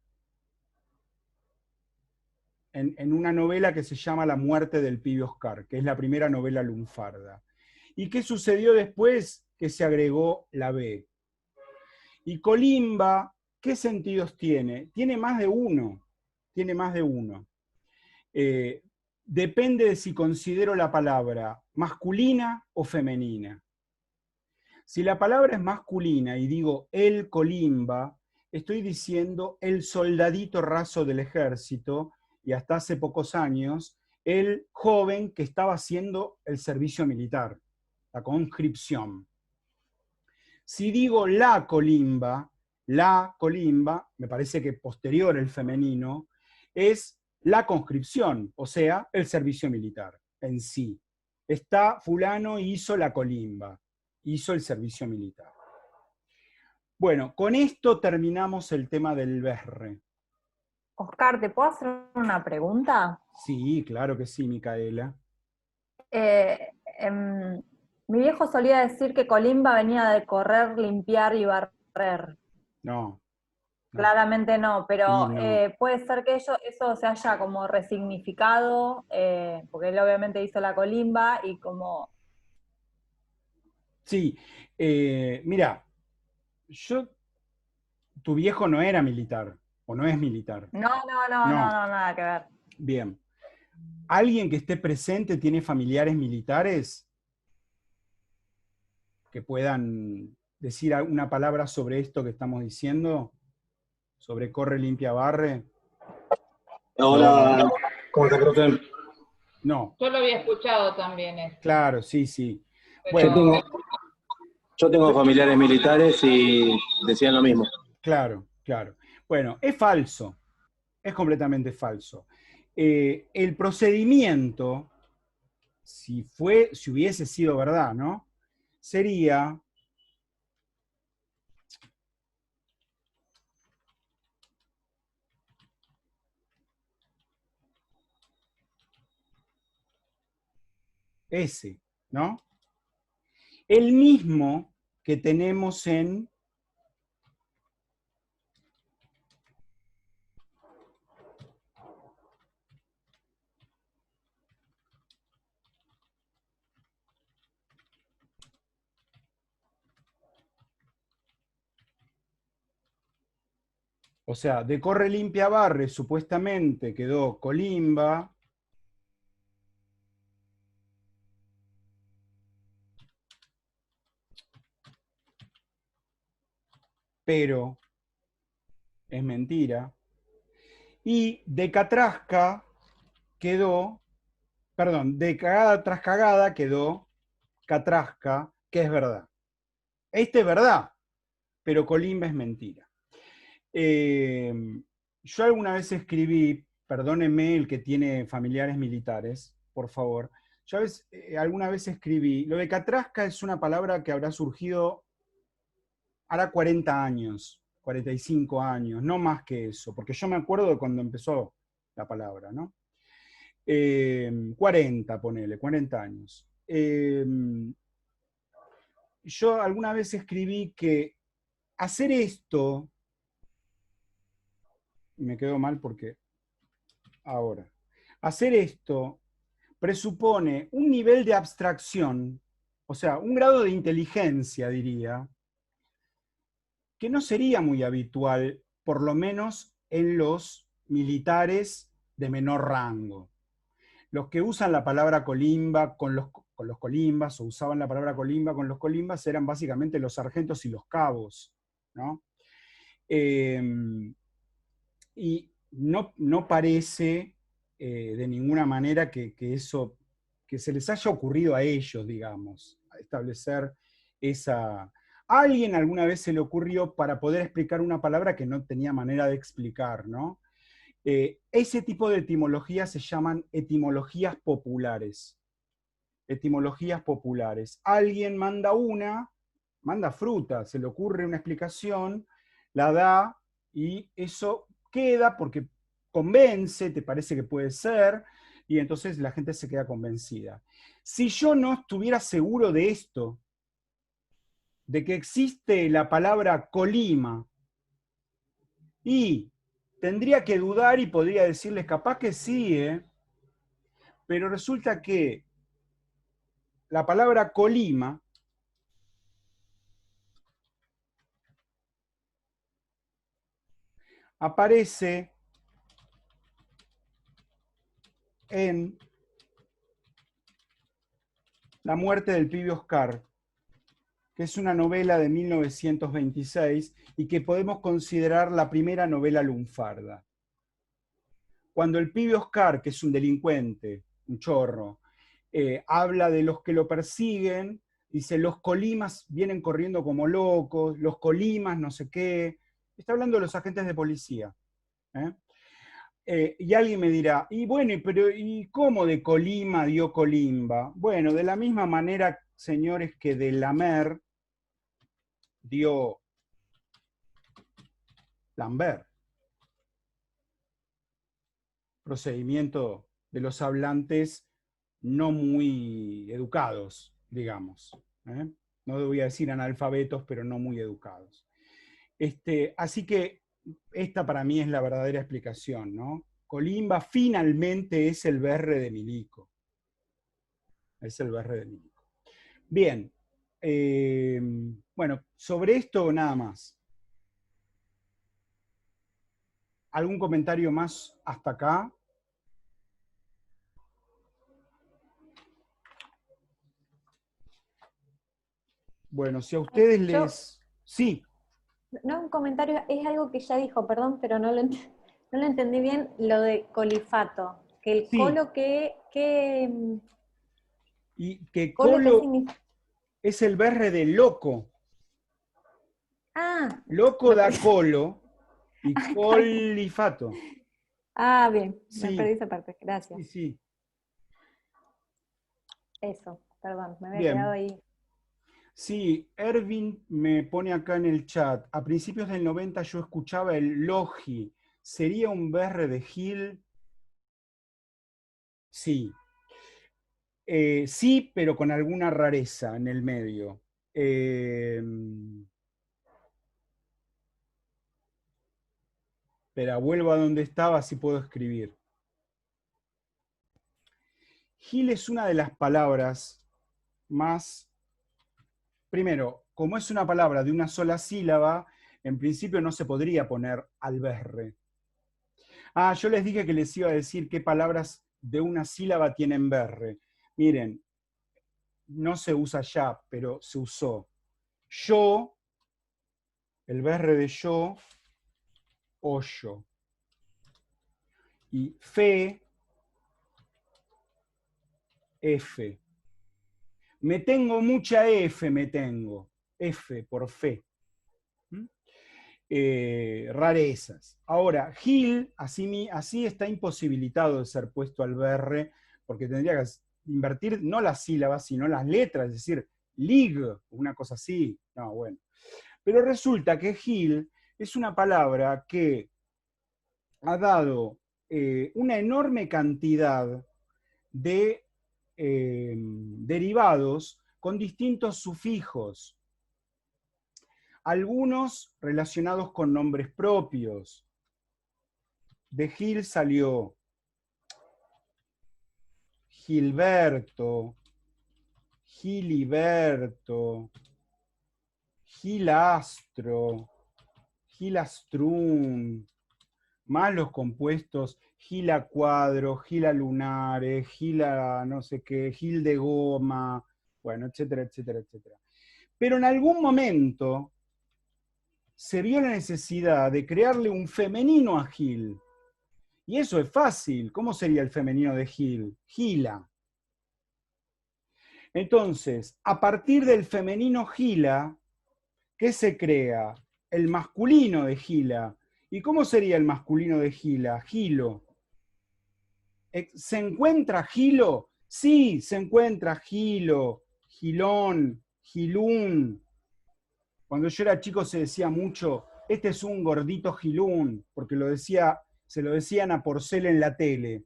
En una novela que se llama La muerte del pibe Oscar, que es la primera novela lunfarda. ¿Y qué sucedió después? Que se agregó la B. Y Colimba, ¿qué sentidos tiene? Tiene más de uno. Tiene más de uno. Depende de si considero la palabra masculina o femenina. Si la palabra es masculina y digo el Colimba, estoy diciendo el soldadito raso del ejército y hasta hace pocos años el joven que estaba haciendo el servicio militar, la conscripción. Si digo la Colimba, me parece que posterior el femenino, es la conscripción, o sea, el servicio militar en sí. Está fulano hizo la Colimba, hizo el servicio militar. Bueno, con esto terminamos el tema del berre. Oscar, ¿te puedo hacer una pregunta? Sí, claro que sí, Micaela. Mi viejo solía decir que Colimba venía de correr, limpiar y barrer. No. Claramente no, pero no. puede ser que eso se haya como resignificado, porque él obviamente hizo la Colimba y como... Sí, mira, tu viejo no era militar, o no es militar. No, nada que ver. Bien. ¿Alguien que esté presente tiene familiares militares que puedan decir una palabra sobre esto que estamos diciendo? Sobre corre, limpia, barre. Hola, ¿cómo te creen? No. Yo lo había escuchado también esto. Claro, sí. Pero... Bueno, yo tengo familiares militares y decían lo mismo. Claro. Bueno, es falso. Es completamente falso. El procedimiento, si hubiese sido verdad, ¿no? Sería... ese, ¿no? El mismo que tenemos en o sea, de corre limpia barre supuestamente quedó colimba, pero es mentira. Y de catrasca quedó, perdón, de cagada tras cagada quedó catrasca, que es verdad. Este es verdad, pero colimba es mentira. Yo alguna vez escribí, perdónenme el que tiene familiares militares, por favor, yo alguna vez escribí, lo de catrasca es una palabra que habrá surgido hará 40 años, 45 años, no más que eso, porque yo me acuerdo de cuando empezó la palabra, ¿no? 40, ponele, 40 años. Yo alguna vez escribí que hacer esto, me quedó mal porque ahora, hacer esto presupone un nivel de abstracción, o sea, un grado de inteligencia, diría, que no sería muy habitual, por lo menos en los militares de menor rango. Los que usan la palabra colimba con los colimbas, o usaban la palabra colimba con los colimbas, eran básicamente los sargentos y los cabos, ¿no? Y no parece de ninguna manera que eso, que se les haya ocurrido a ellos, digamos, establecer esa... A alguien alguna vez se le ocurrió para poder explicar una palabra que no tenía manera de explicar, ¿no? Ese tipo de etimologías se llaman etimologías populares. Etimologías populares. Alguien manda fruta, se le ocurre una explicación, la da, y eso queda porque convence, te parece que puede ser, y entonces la gente se queda convencida. Si yo no estuviera seguro de esto, de que existe la palabra colima, y tendría que dudar y podría decirles capaz que sí, pero resulta que la palabra colima aparece en La muerte del pibe Oscar, que es una novela de 1926 y que podemos considerar la primera novela lunfarda. Cuando el pibe Oscar, que es un delincuente, un chorro, habla de los que lo persiguen, dice, los colimas vienen corriendo como locos, los colimas no sé qué, está hablando de los agentes de policía. Y alguien me dirá, y bueno, pero ¿y cómo de Colima dio Colimba? Bueno, de la misma manera, señores, que de Lamer dio Lambert. Procedimiento de los hablantes no muy educados, digamos. No voy a decir analfabetos, pero no muy educados. Así que esta para mí es la verdadera explicación, ¿no? Colimba finalmente es el berre de Milico. Es el berre de Milico. Bien. Bueno, sobre esto nada más. ¿Algún comentario más hasta acá? Bueno, si a ustedes les... Sí. No, un comentario, es algo que ya dijo, perdón, pero no lo entendí bien, lo de colifato. Que el Sí. colo que Y que colo colo significa... es el berre de loco. Ah. Loco da colo y colifato. Ah, bien, Sí. me perdí esa parte, gracias. Sí, sí. Eso, perdón, me había Bien. quedado ahí. Sí, Erwin me pone acá en el chat, a principios del 90 yo escuchaba el logi, ¿sería un berre de Gil? Sí. Sí, pero con alguna rareza en el medio. Espera, vuelvo a donde estaba, así puedo escribir. Gil es una de las palabras más... Primero, como es una palabra de una sola sílaba, en principio no se podría poner alberre. Ah, yo les dije que les iba a decir qué palabras de una sílaba tienen berre. Miren, no se usa ya, pero se usó. Yo, el berre de yo, hoyo. Y fe, F. Me tengo mucha F, me tengo. F por fe. Rarezas. Ahora, Gil, así está imposibilitado de ser puesto al BR, porque tendría que invertir no las sílabas, sino las letras, es decir, lig, una cosa así. No, bueno. Pero resulta que Gil es una palabra que ha dado una enorme cantidad de derivados con distintos sufijos. Algunos relacionados con nombres propios. De Gil salió Gilberto, Giliberto, Gilastro, Gilastrum, más los compuestos Gila Cuadro, Gila Lunares, Gila no sé qué, Gil de Goma, bueno, etcétera, etcétera, etcétera. Pero en algún momento se vio la necesidad de crearle un femenino a Gil. Y eso es fácil. ¿Cómo sería el femenino de Gil? Gila. Entonces, a partir del femenino Gila, ¿qué se crea? El masculino de Gila. ¿Y cómo sería el masculino de Gila? Gilo. ¿Se encuentra Gilo? Sí, se encuentra Gilo, Gilón, Gilún. Cuando yo era chico se decía mucho, este es un gordito Gilún, porque se lo decían a Porcel en la tele.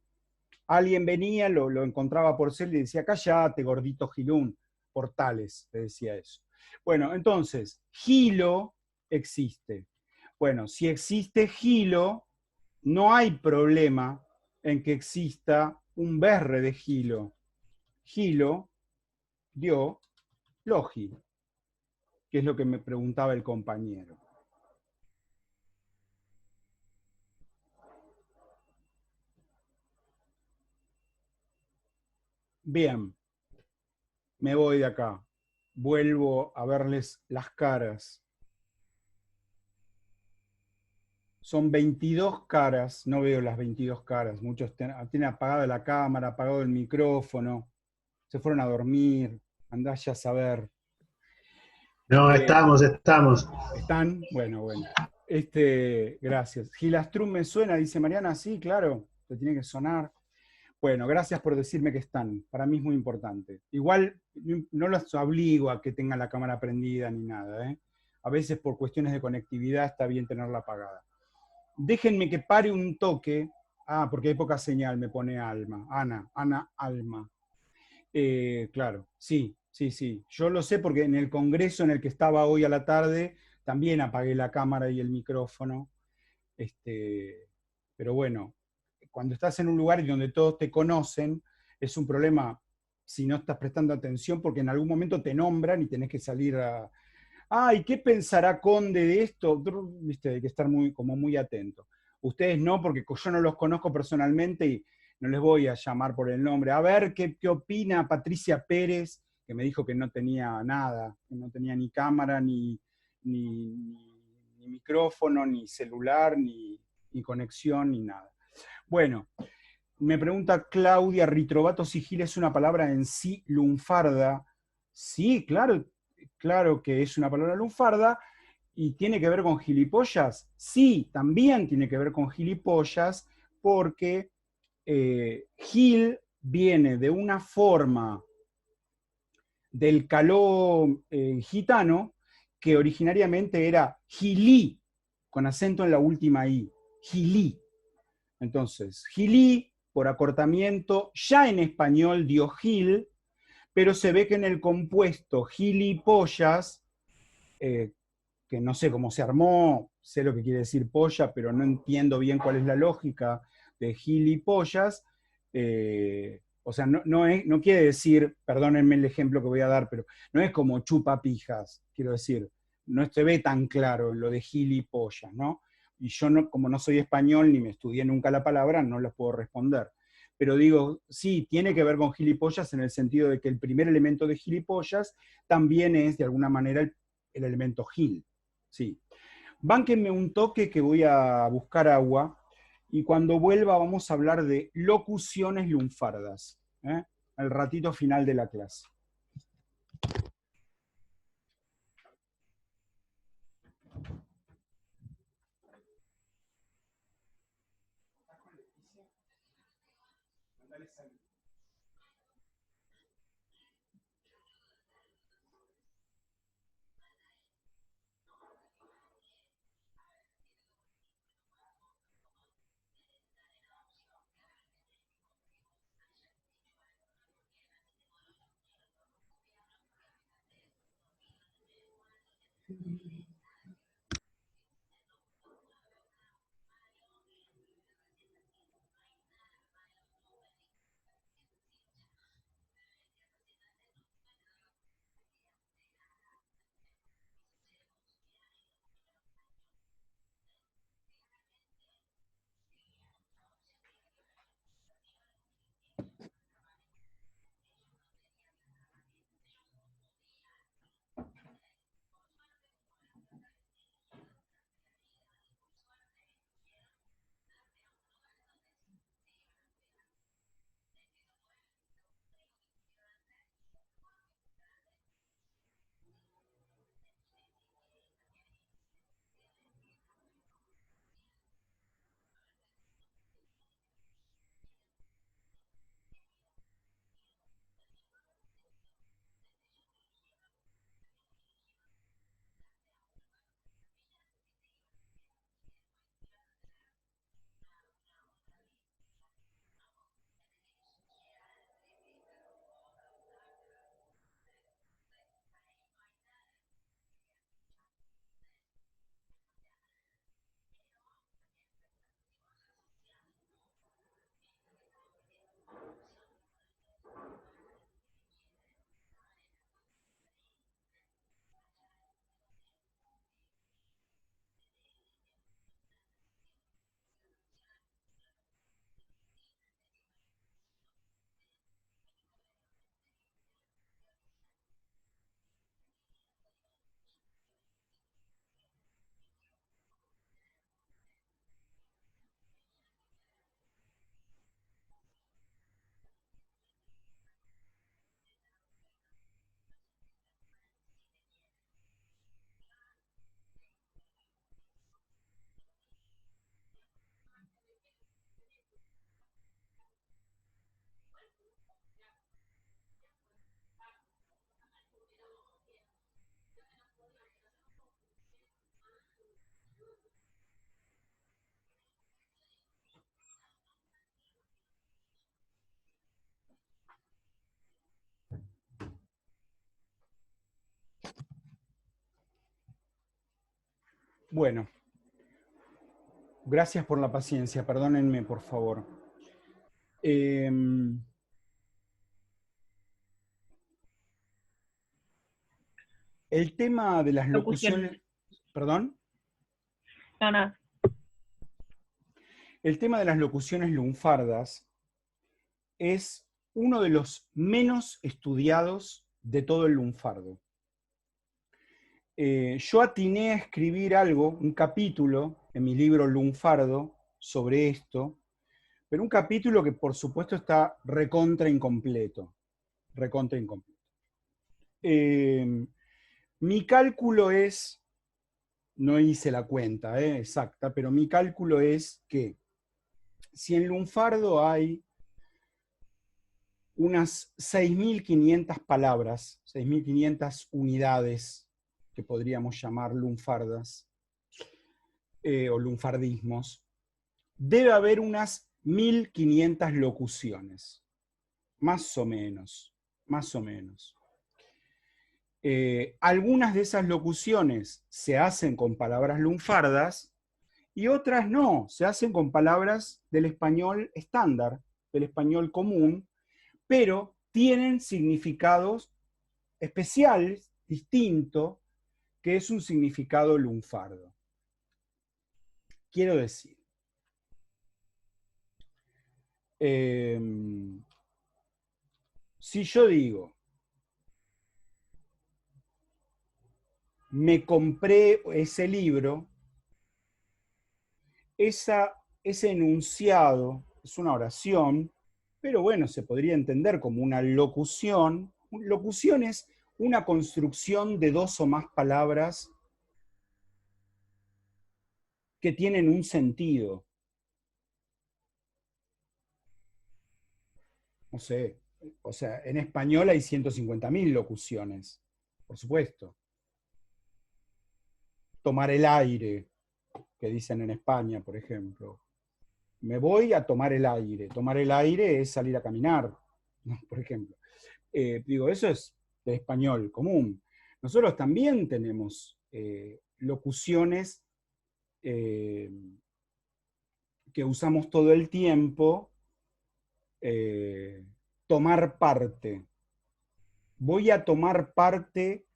Alguien venía, lo encontraba a Porcel y decía, callate, gordito Gilún. Portales, le decía eso. Bueno, entonces, Gilo existe. Bueno, si existe Gilo, no hay problema en que exista un berre de Gilo. Gilo dio logi, que es lo que me preguntaba el compañero. Bien, me voy de acá. Vuelvo a verles las caras. Son 22 caras, no veo las 22 caras. Muchos tienen apagada la cámara, apagado el micrófono, se fueron a dormir, andás ya a saber. No, estamos. ¿Están? Bueno. Gracias. Gilastrum me suena, dice Mariana, sí, claro, te tiene que sonar. Bueno, gracias por decirme que están. Para mí es muy importante. Igual no los obligo a que tengan la cámara prendida ni nada, ¿eh? A veces por cuestiones de conectividad está bien tenerla apagada. Déjenme que pare un toque. Ah, porque hay poca señal, me pone Alma. Ana Alma. Claro, sí. Yo lo sé porque en el congreso en el que estaba hoy a la tarde también apagué la cámara y el micrófono. Pero bueno, cuando estás en un lugar donde todos te conocen, es un problema si no estás prestando atención porque en algún momento te nombran y tenés que salir a... ¿Y qué pensará Conde de esto? Viste, hay que estar muy atento. Ustedes no, porque yo no los conozco personalmente y no les voy a llamar por el nombre. A ver, ¿qué opina Patricia Pérez? Que me dijo que no tenía nada, que no tenía ni cámara, ni micrófono, ni celular, ni conexión, ni nada. Bueno, me pregunta Claudia, ritrovato sigil es una palabra en sí lunfarda. Sí, claro que es una palabra lunfarda. ¿Y tiene que ver con gilipollas? Sí, también tiene que ver con gilipollas, porque gil viene de una forma del caló gitano que originariamente era gilí, con acento en la última i, gilí. Entonces, gilí, por acortamiento, ya en español dio Gil, pero se ve que en el compuesto gilipollas, que no sé cómo se armó, sé lo que quiere decir polla, pero no entiendo bien cuál es la lógica de gilipollas, o sea, no quiere decir, perdónenme el ejemplo que voy a dar, pero no es como chupapijas, quiero decir, no se ve tan claro lo de gilipollas, ¿no? Y yo, no, como no soy español ni me estudié nunca la palabra, no les puedo responder. Pero digo, sí, tiene que ver con gilipollas en el sentido de que el primer elemento de gilipollas también es, de alguna manera, el elemento gil. Sí. Bánquenme un toque que voy a buscar agua, y cuando vuelva vamos a hablar de locuciones lunfardas, al ratito final de la clase. Bueno, gracias por la paciencia, perdónenme, por favor. El tema de las locuciones... ¿Perdón? No, no. El tema de las locuciones lunfardas es uno de los menos estudiados de todo el lunfardo. Yo atiné a escribir algo, un capítulo, en mi libro Lunfardo, sobre esto, pero un capítulo que por supuesto está recontra incompleto. Recontra incompleto. Mi cálculo es, no hice la cuenta exacta, pero mi cálculo es que si en lunfardo hay unas 6.500 palabras, 6.500 unidades que podríamos llamar lunfardas o lunfardismos, debe haber unas 1.500 locuciones, más o menos, más o menos. Algunas de esas locuciones se hacen con palabras lunfardas y otras no, se hacen con palabras del español estándar, del español común, pero tienen significados especiales, distintos, que es un significado lunfardo. Quiero decir, si yo digo, me compré ese libro, ese enunciado es una oración, pero bueno, se podría entender como una locución. Locución es una construcción de 2 o más palabras que tienen un sentido. No sé, o sea, en español hay 150.000 locuciones, por supuesto. Tomar el aire, que dicen en España, por ejemplo. Me voy a tomar el aire. Tomar el aire es salir a caminar, ¿no? Por ejemplo. Digo, eso es de español común. Nosotros también tenemos locuciones que usamos todo el tiempo. Tomar parte. Voy a tomar parte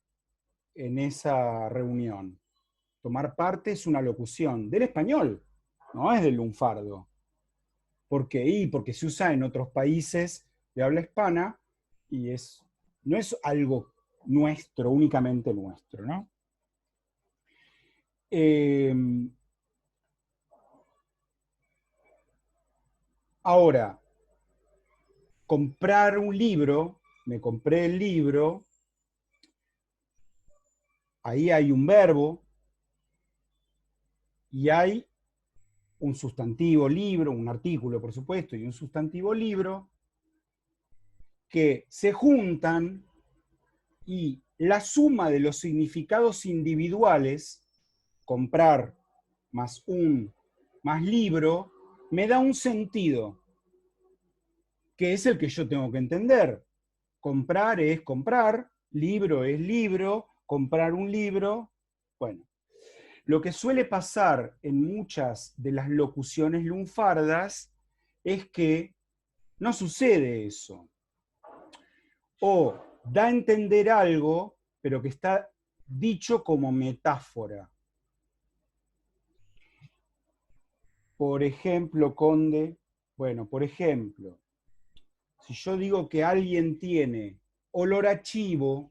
en esa reunión. Tomar parte es una locución del español, no es del lunfardo. ¿Por qué? Porque se usa en otros países de habla hispana y no es algo nuestro, únicamente nuestro, ¿no? Ahora, comprar un libro, me compré el libro, ahí hay un verbo y hay un sustantivo libro, un artículo por supuesto, y un sustantivo libro, que se juntan y la suma de los significados individuales, comprar más un más libro, me da un sentido, que es el que yo tengo que entender. Comprar es comprar, libro es libro, comprar un libro, bueno. Lo que suele pasar en muchas de las locuciones lunfardas es que no sucede eso. O da a entender algo, pero que está dicho como metáfora. Por ejemplo, Conde, bueno, por ejemplo, si yo digo que alguien tiene olor a chivo,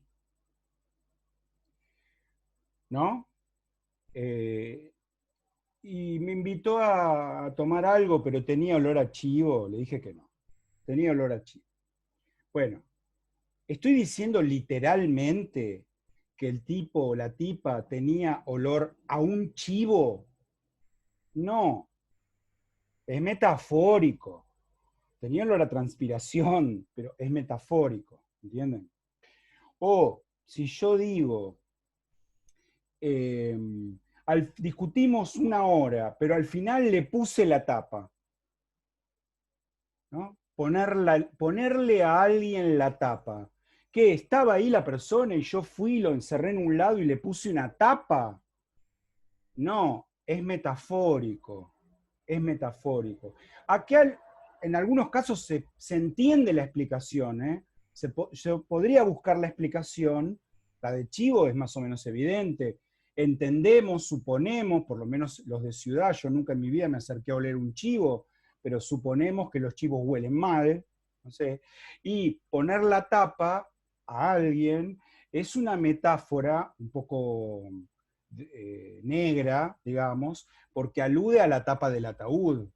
¿no? Y me invitó a tomar algo, pero tenía olor a chivo, le dije que no. Tenía olor a chivo. Bueno, ¿estoy diciendo literalmente que el tipo o la tipa tenía olor a un chivo? No, es metafórico. Tenía olor a transpiración, pero es metafórico, ¿entienden? O si yo digo, discutimos 1 hora, pero al final le puse la tapa, ¿no? Ponerle a alguien la tapa. ¿Qué? ¿Estaba ahí la persona y yo fui, lo encerré en un lado y le puse una tapa? No, es metafórico. Es metafórico. Aquí en algunos casos se entiende la explicación, ¿eh? Se podría buscar la explicación. La de chivo es más o menos evidente. Entendemos, suponemos, por lo menos los de ciudad, yo nunca en mi vida me acerqué a oler un chivo, pero suponemos que los chivos huelen mal, no sé, y poner la tapa a alguien es una metáfora un poco negra, digamos, porque alude a la tapa del ataúd.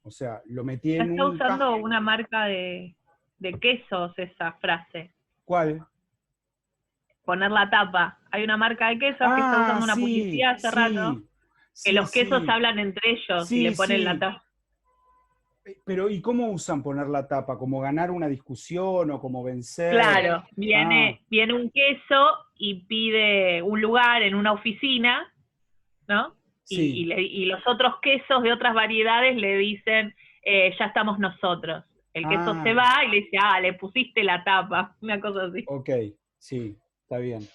O sea, lo metí en Está un... usando una marca de quesos esa frase. ¿Cuál? Poner la tapa. Hay una marca de quesos que está usando una publicidad hace rato, que los quesos hablan entre ellos y le ponen la tapa. Pero, ¿y cómo usan poner la tapa? ¿Como ganar una discusión o como vencer? Claro, viene un queso y pide un lugar en una oficina, ¿no? Sí. Y los otros quesos de otras variedades le dicen, ya estamos nosotros. El queso Ah. se va y le dice, le pusiste la tapa, una cosa así. Ok, sí, está bien.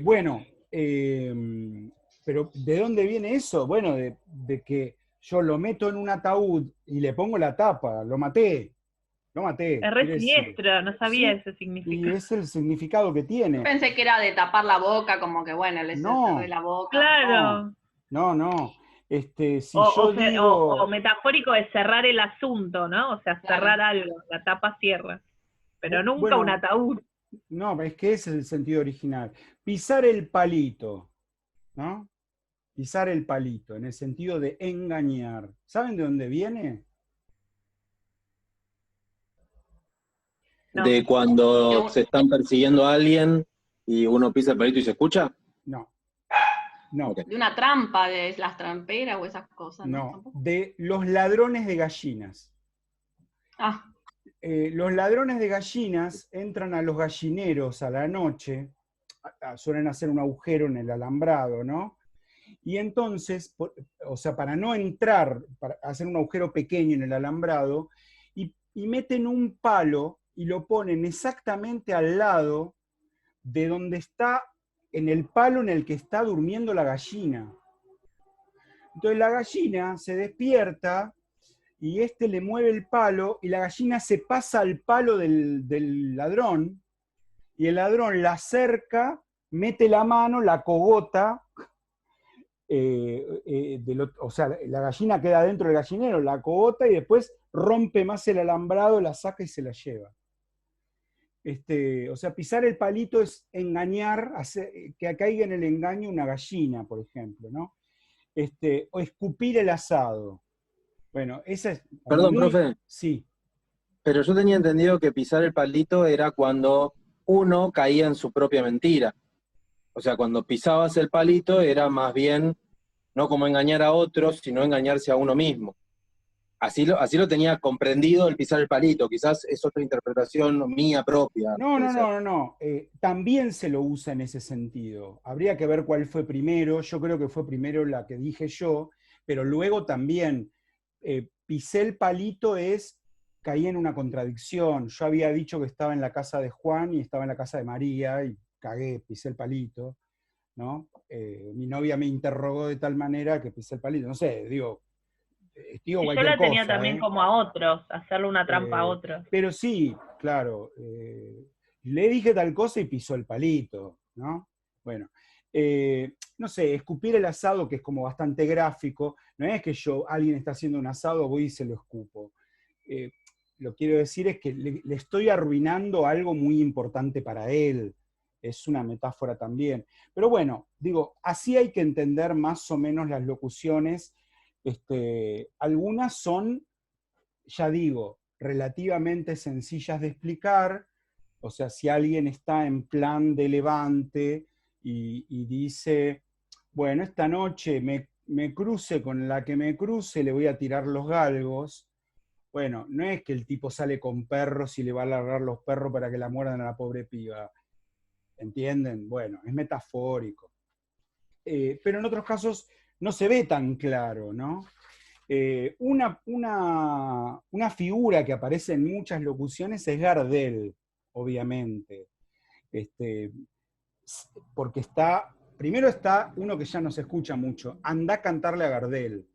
Bueno, pero ¿de dónde viene eso? Bueno, de que yo lo meto en un ataúd y le pongo la tapa, lo maté, Es re quiere decir. siniestro, no sabía Sí, ese y significado. es el significado que tiene. Pensé que era de tapar la boca, como que bueno, le No. cerré la boca. Claro. No. Si O yo digo... metafórico de cerrar el asunto, ¿no? O sea, Claro. cerrar algo, la tapa cierra. Pero nunca Bueno, un ataúd. No, es que ese es el sentido original. Pisar el palito, ¿no? Pisar el palito, en el sentido de engañar. ¿Saben de dónde viene? No. De cuando se están persiguiendo a alguien y uno pisa el palito y se escucha. No. No. De una trampa, de las tramperas o esas cosas. No. De los ladrones de gallinas. Ah. Los ladrones de gallinas entran a los gallineros a la noche, suelen hacer un agujero en el alambrado, ¿no? Y entonces, o sea, para no entrar, para hacer un agujero pequeño en el alambrado, y meten un palo y lo ponen exactamente al lado de donde está, en el palo en el que está durmiendo la gallina. Entonces la gallina se despierta y le mueve el palo y la gallina se pasa al palo del ladrón y el ladrón la acerca, mete la mano, la cogota, o sea, la gallina queda dentro del gallinero, la cogota y después rompe más el alambrado, la saca y se la lleva. O sea, pisar el palito es engañar, que caiga en el engaño una gallina, por ejemplo, ¿no? O escupir el asado. Bueno, esa es... Perdón, profe. Sí. Pero yo tenía entendido que pisar el palito era cuando uno caía en su propia mentira. O sea, cuando pisabas el palito era más bien no como engañar a otros, sino engañarse a uno mismo. Así lo tenía comprendido el pisar el palito, quizás es otra interpretación mía propia. No. También se lo usa en ese sentido. Habría que ver cuál fue primero. Yo creo que fue primero la que dije yo, pero luego también pisé el palito caí en una contradicción. Yo había dicho que estaba en la casa de Juan y estaba en la casa de María y cagué, pisé el palito, ¿no? Mi novia me interrogó de tal manera que pisé el palito. No sé, digo yo la tenía también como a otros, hacerle una trampa a otros. Pero sí, claro, le dije tal cosa y pisó el palito, ¿no? Bueno, no sé, escupir el asado, que es como bastante gráfico, no es que alguien está haciendo un asado, voy y se lo escupo. Lo que quiero decir es que le estoy arruinando algo muy importante para él. Es una metáfora también. Pero bueno, digo, así hay que entender más o menos las locuciones. Algunas son, ya digo, relativamente sencillas de explicar. O sea, si alguien está en plan de levante y dice, bueno, esta noche me cruce con la que me cruce, le voy a tirar los galgos. Bueno, no es que el tipo sale con perros y le va a largar los perros para que la muerdan a la pobre piba. ¿Entienden? Bueno, es metafórico. Pero en otros casos no se ve tan claro, ¿no? Una figura que aparece en muchas locuciones es Gardel, obviamente. Porque primero está uno que ya no se escucha mucho, andá a cantarle a Gardel.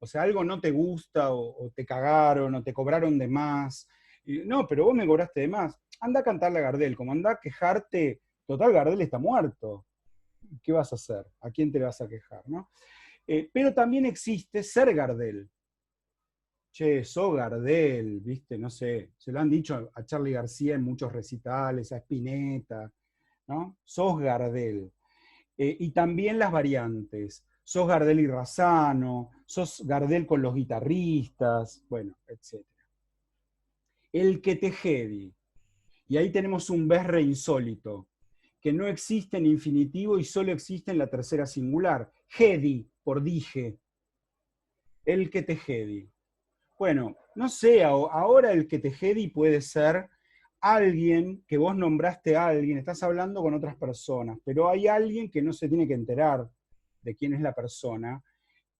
O sea, algo no te gusta, o te cagaron, o te cobraron de más. No, pero vos me cobraste de más. Andá a cantarle a Gardel, como andá a quejarte. Total, Gardel está muerto. ¿Qué vas a hacer? ¿A quién te vas a quejar? ¿No? Pero también existe ser Gardel. Che, sos Gardel, ¿viste? No sé, se lo han dicho a Charly García en muchos recitales, a Spinetta, ¿no? Sos Gardel. Y también las variantes. Sos Gardel y Razzano, sos Gardel con los guitarristas, bueno, etc. El que te jedi. Y ahí tenemos un berre insólito, que no existe en infinitivo y solo existe en la tercera singular. Jedi, por dije. El que te jedi. Bueno, no sé, ahora el que te jedi puede ser alguien que vos nombraste a alguien, estás hablando con otras personas, pero hay alguien que no se tiene que enterar de quién es la persona,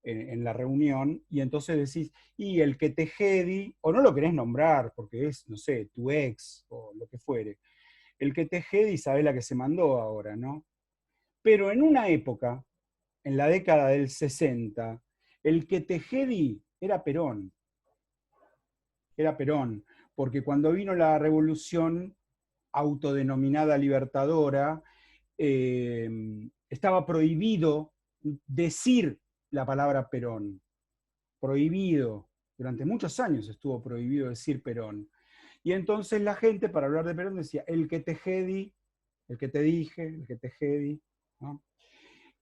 en la reunión, y entonces decís, y el que te jedi, o no lo querés nombrar, porque es, no sé, tu ex, o lo que fuere, el que te jedi sabe la que se mandó ahora, ¿no? Pero en una época, en la década del 60, el que te jedi era Perón. Era Perón, porque cuando vino la revolución autodenominada libertadora, estaba prohibido decir la palabra Perón. Prohibido. Durante muchos años estuvo prohibido decir Perón. Y entonces la gente, para hablar de Perón, decía, el que te jedi, el que te dije, el que te jedi, ¿no?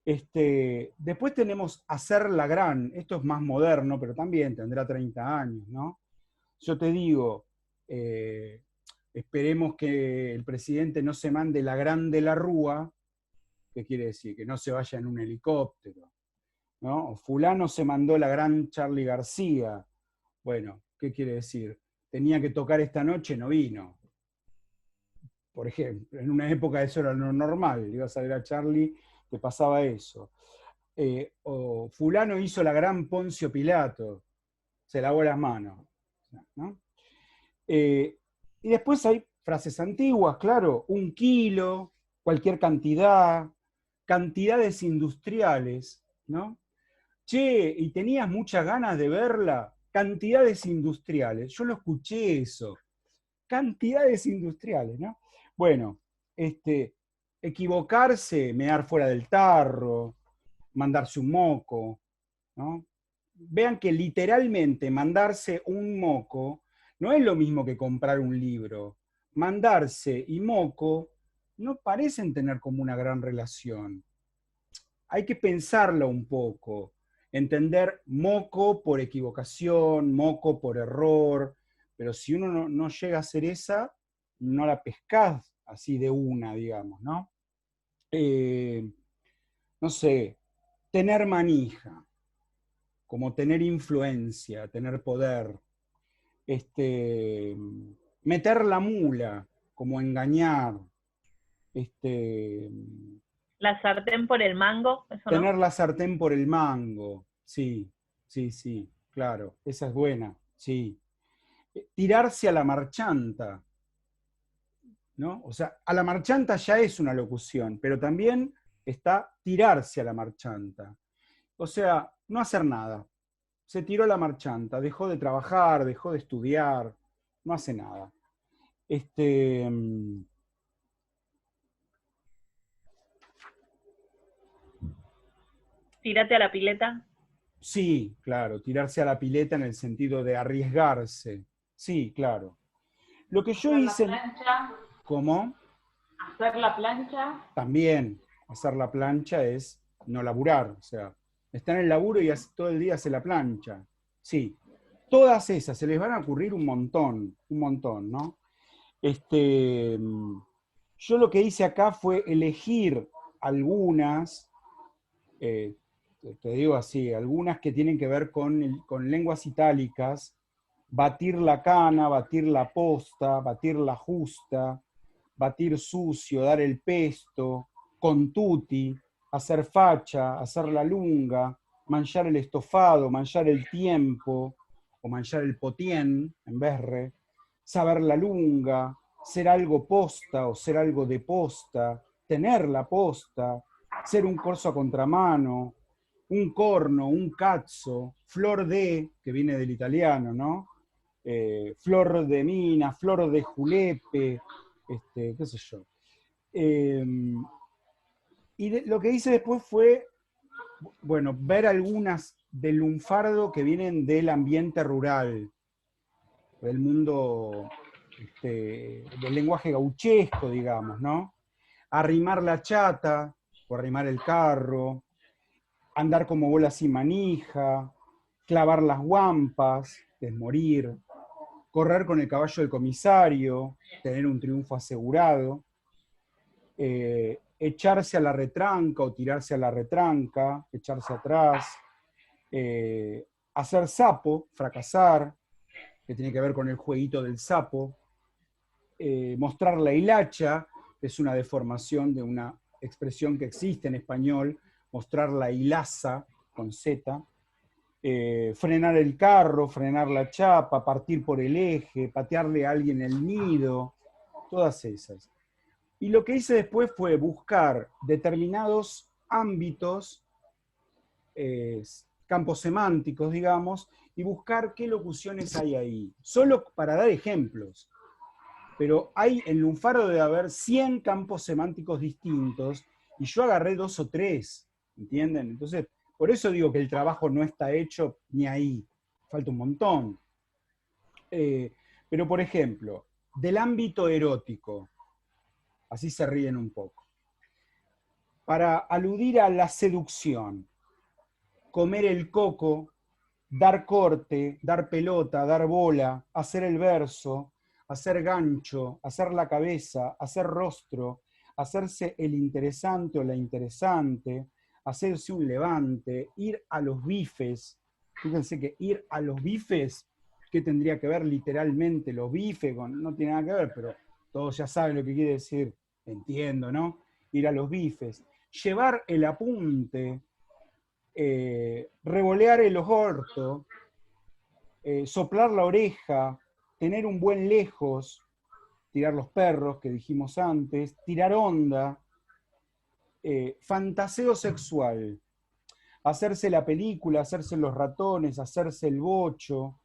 Después tenemos Hacer la Gran, esto es más moderno, pero también tendrá 30 años, ¿no? Yo te digo, esperemos que el presidente no se mande la Gran de la Rúa, ¿qué quiere decir? Que no se vaya en un helicóptero, ¿no? O fulano se mandó la Gran Charly García. Bueno, ¿qué quiere decir? Tenía que tocar esta noche, no vino. Por ejemplo, en una época eso era lo normal, ibas a ver a Charlie, te pasaba eso. O fulano hizo la Gran Poncio Pilato, se lavó las manos, ¿no? Y después hay frases antiguas, claro, 1 kilo, cualquier cantidad, cantidades industriales, ¿no? Che, ¿y tenías muchas ganas de verla? Cantidades industriales, yo lo escuché eso, cantidades industriales, ¿no? Bueno, equivocarse, mear fuera del tarro, mandarse un moco, ¿no? Vean que literalmente mandarse un moco no es lo mismo que comprar un libro. Mandarse y moco no parecen tener como una gran relación. Hay que pensarlo un poco, entender moco por equivocación, moco por error, pero si uno no llega a hacer esa, no la pescás así de una, digamos, ¿no? No sé, tener manija, como tener influencia, tener poder. Meter la mula, como engañar. La sartén por el mango, ¿eso no? Tener la sartén por el mango, sí, sí, claro, esa es buena, sí. Tirarse a la marchanta, ¿no? O sea, a la marchanta ya es una locución, pero también está tirarse a la marchanta. O sea, no hacer nada. Se tiró a la marchanta, dejó de trabajar, dejó de estudiar, no hace nada. Tírate a la pileta. Sí, claro, tirarse a la pileta en el sentido de arriesgarse. Sí, claro. Lo que yo hice... ¿Hacer la plancha? ¿Cómo? ¿Hacer la plancha? También, hacer la plancha es no laburar, o sea, está en el laburo y todo el día hace la plancha. Sí, todas esas, se les van a ocurrir un montón, ¿no? Yo lo que hice acá fue elegir algunas, te digo así, algunas que tienen que ver con lenguas itálicas, batir la cana, batir la posta, batir la justa, batir sucio, dar el pesto, con tutti, hacer facha, hacer la lunga, manchar el estofado, manchar el tiempo, o manchar el potien, en berre, saber la lunga, ser algo posta o ser algo de posta, tener la posta, ser un corso a contramano, un corno, un cazzo, flor de, que viene del italiano, ¿no? Flor de mina, flor de julepe, qué sé yo. Lo que hice después fue, bueno, ver algunas del lunfardo que vienen del ambiente rural, del mundo, del lenguaje gauchesco, digamos, ¿no? Arrimar la chata, o arrimar el carro, andar como bola sin manija, clavar las guampas, desmorir, correr con el caballo del comisario, tener un triunfo asegurado, echarse a la retranca o tirarse a la retranca, echarse atrás, hacer sapo, fracasar, que tiene que ver con el jueguito del sapo, mostrar la hilacha, que es una deformación de una expresión que existe en español, mostrar la hilaza, con Z, frenar el carro, frenar la chapa, partir por el eje, patearle a alguien el nido, todas esas. Y lo que hice después fue buscar determinados ámbitos, campos semánticos, digamos, y buscar qué locuciones hay ahí. Solo para dar ejemplos. Pero hay, en Lunfardo debe haber 100 campos semánticos distintos, y yo agarré 2 o 3, ¿entienden? Entonces, por eso digo que el trabajo no está hecho ni ahí, falta un montón. Pero, por ejemplo, del ámbito erótico, así se ríen un poco, para aludir a la seducción, comer el coco, dar corte, dar pelota, dar bola, hacer el verso, hacer gancho, hacer la cabeza, hacer rostro, hacerse el interesante o la interesante, hacerse un levante, ir a los bifes. Fíjense que ir a los bifes, ¿qué tendría que ver literalmente los bifes? No tiene nada que ver, pero todos ya saben lo que quiere decir, entiendo, ¿no? Ir a los bifes. Llevar el apunte, revolear el orto, soplar la oreja, tener un buen lejos, tirar los perros, que dijimos antes, tirar onda, fantaseo sexual, hacerse la película, hacerse los ratones, hacerse el bocho,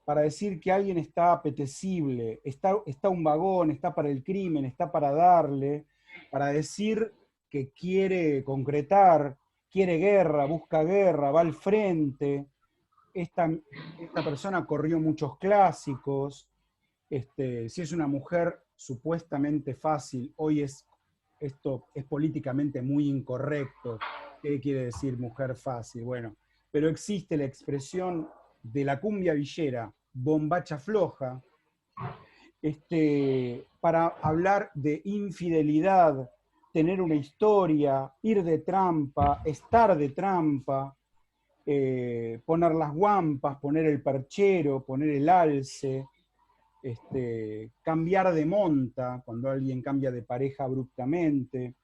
para decir que alguien está apetecible, está un vagón, está para el crimen, está para darle, para decir que quiere concretar, quiere guerra, busca guerra, va al frente. Esta persona corrió muchos clásicos. Si es una mujer supuestamente fácil, hoy esto es políticamente muy incorrecto. ¿Qué quiere decir mujer fácil? Bueno, pero existe la expresión de la cumbia villera, bombacha floja, para hablar de infidelidad, tener una historia, ir de trampa, estar de trampa, poner las guampas, poner el perchero, poner el alce, cambiar de monta, cuando alguien cambia de pareja abruptamente,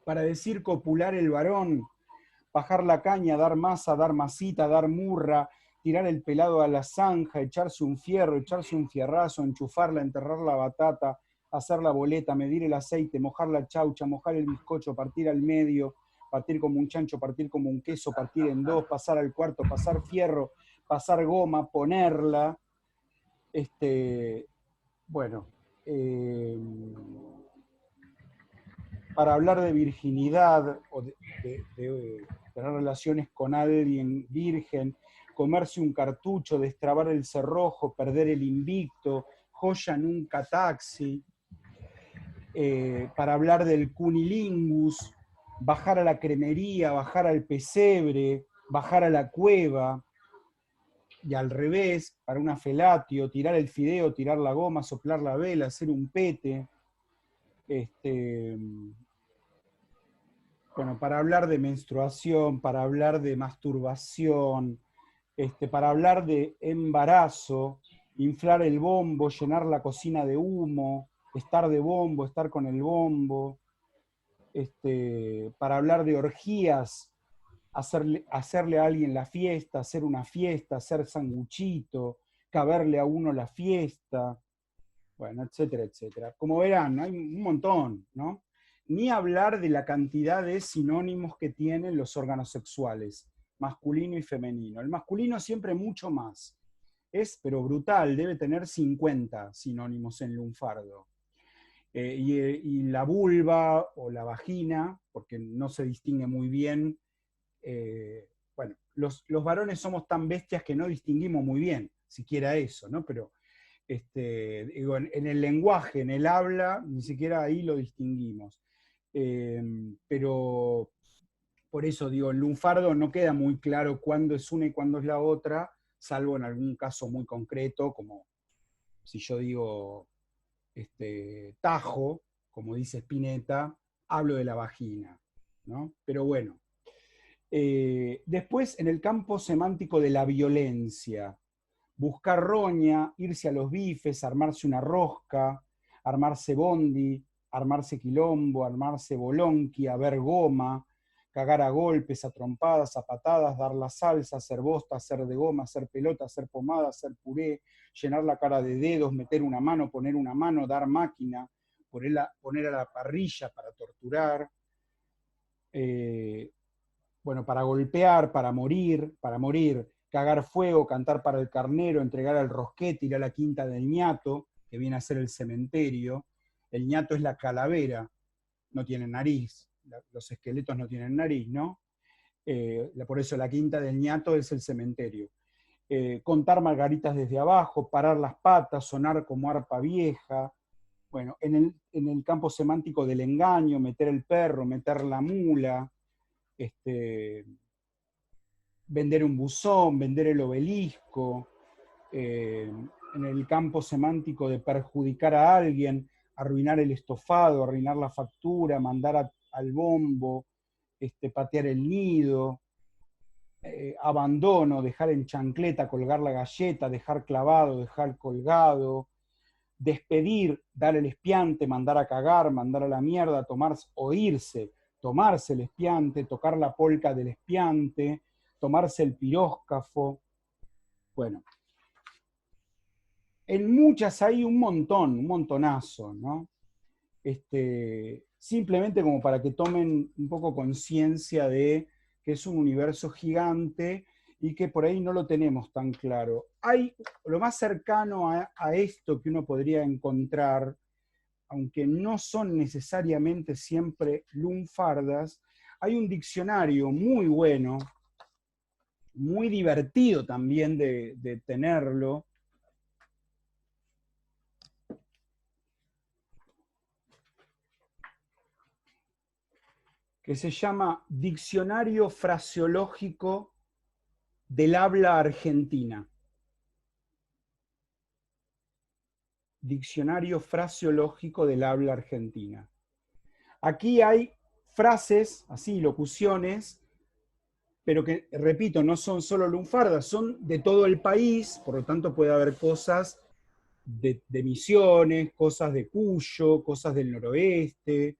para decir copular el varón, bajar la caña, dar masa, dar masita, dar murra, tirar el pelado a la zanja, echarse un fierro, echarse un fierrazo, enchufarla, enterrar la batata, hacer la boleta, medir el aceite, mojar la chaucha, mojar el bizcocho, partir al medio, partir como un chancho, partir como un queso, partir en dos, pasar al cuarto, pasar fierro, pasar goma, ponerla. Bueno, para hablar de virginidad o de tener relaciones con alguien virgen, comerse un cartucho, destrabar el cerrojo, perder el invicto, joya nunca taxi, para hablar del cunilingus, bajar a la cremería, bajar al pesebre, bajar a la cueva, y al revés, para una felatio, tirar el fideo, tirar la goma, soplar la vela, hacer un pete. Bueno, para hablar de menstruación, para hablar de masturbación, para hablar de embarazo, inflar el bombo, llenar la cocina de humo, estar de bombo, estar con el bombo, para hablar de orgías, hacerle a alguien la fiesta, hacer una fiesta, hacer sanguchito, caberle a uno la fiesta, bueno, etcétera, etcétera. Como verán, hay un montón, ¿no? Ni hablar de la cantidad de sinónimos que tienen los órganos sexuales, masculino y femenino. El masculino siempre mucho más. Pero brutal, debe tener 50 sinónimos en lunfardo. Y la vulva o la vagina, porque no se distingue muy bien. Bueno, los varones somos tan bestias que no distinguimos muy bien, siquiera eso, ¿no? Pero digo, en el lenguaje, en el habla, ni siquiera ahí lo distinguimos. Pero por eso digo, en lunfardo no queda muy claro cuándo es una y cuándo es la otra, salvo en algún caso muy concreto, como si yo digo tajo, como dice Spinetta, hablo de la vagina, ¿no? Pero bueno. Después, en el campo semántico de la violencia, buscar roña, irse a los bifes, armarse una rosca, armarse bondi, armarse quilombo, armarse bolonqui, haber goma, cagar a golpes, a trompadas, a patadas, dar la salsa, hacer bosta, hacer de goma, hacer pelota, hacer pomada, hacer puré, llenar la cara de dedos, meter una mano, poner una mano, dar máquina, poner a la parrilla para torturar, bueno, para golpear, para morir, cagar fuego, cantar para el carnero, entregar el rosquete, ir a la quinta del ñato, que viene a ser el cementerio. El ñato es la calavera, no tiene nariz, los esqueletos no tienen nariz, ¿no? Por eso la quinta del ñato es el cementerio. Contar margaritas desde abajo, parar las patas, sonar como arpa vieja. Bueno, en el campo semántico del engaño, meter el perro, meter la mula, vender un buzón, vender el obelisco, en el campo semántico de perjudicar a alguien, arruinar el estofado, arruinar la factura, mandar al bombo, patear el nido, abandono, dejar en chancleta, colgar la galleta, dejar clavado, dejar colgado, despedir, dar el espiante, mandar a cagar, mandar a la mierda, o irse, tomarse el espiante, tocar la polca del espiante, tomarse el piróscafo. Bueno, en muchas hay un montonazo, ¿no? Simplemente como para que tomen un poco conciencia de que es un universo gigante y que por ahí no lo tenemos tan claro. Hay lo más cercano a esto que uno podría encontrar, aunque no son necesariamente siempre lunfardas, hay un diccionario muy bueno, muy divertido también de tenerlo, que se llama Diccionario Fraseológico del Habla Argentina. Diccionario Fraseológico del Habla Argentina. Aquí hay frases, así, locuciones, pero que, repito, no son solo lunfardas, son de todo el país, por lo tanto puede haber cosas de Misiones, cosas de Cuyo, cosas del noroeste,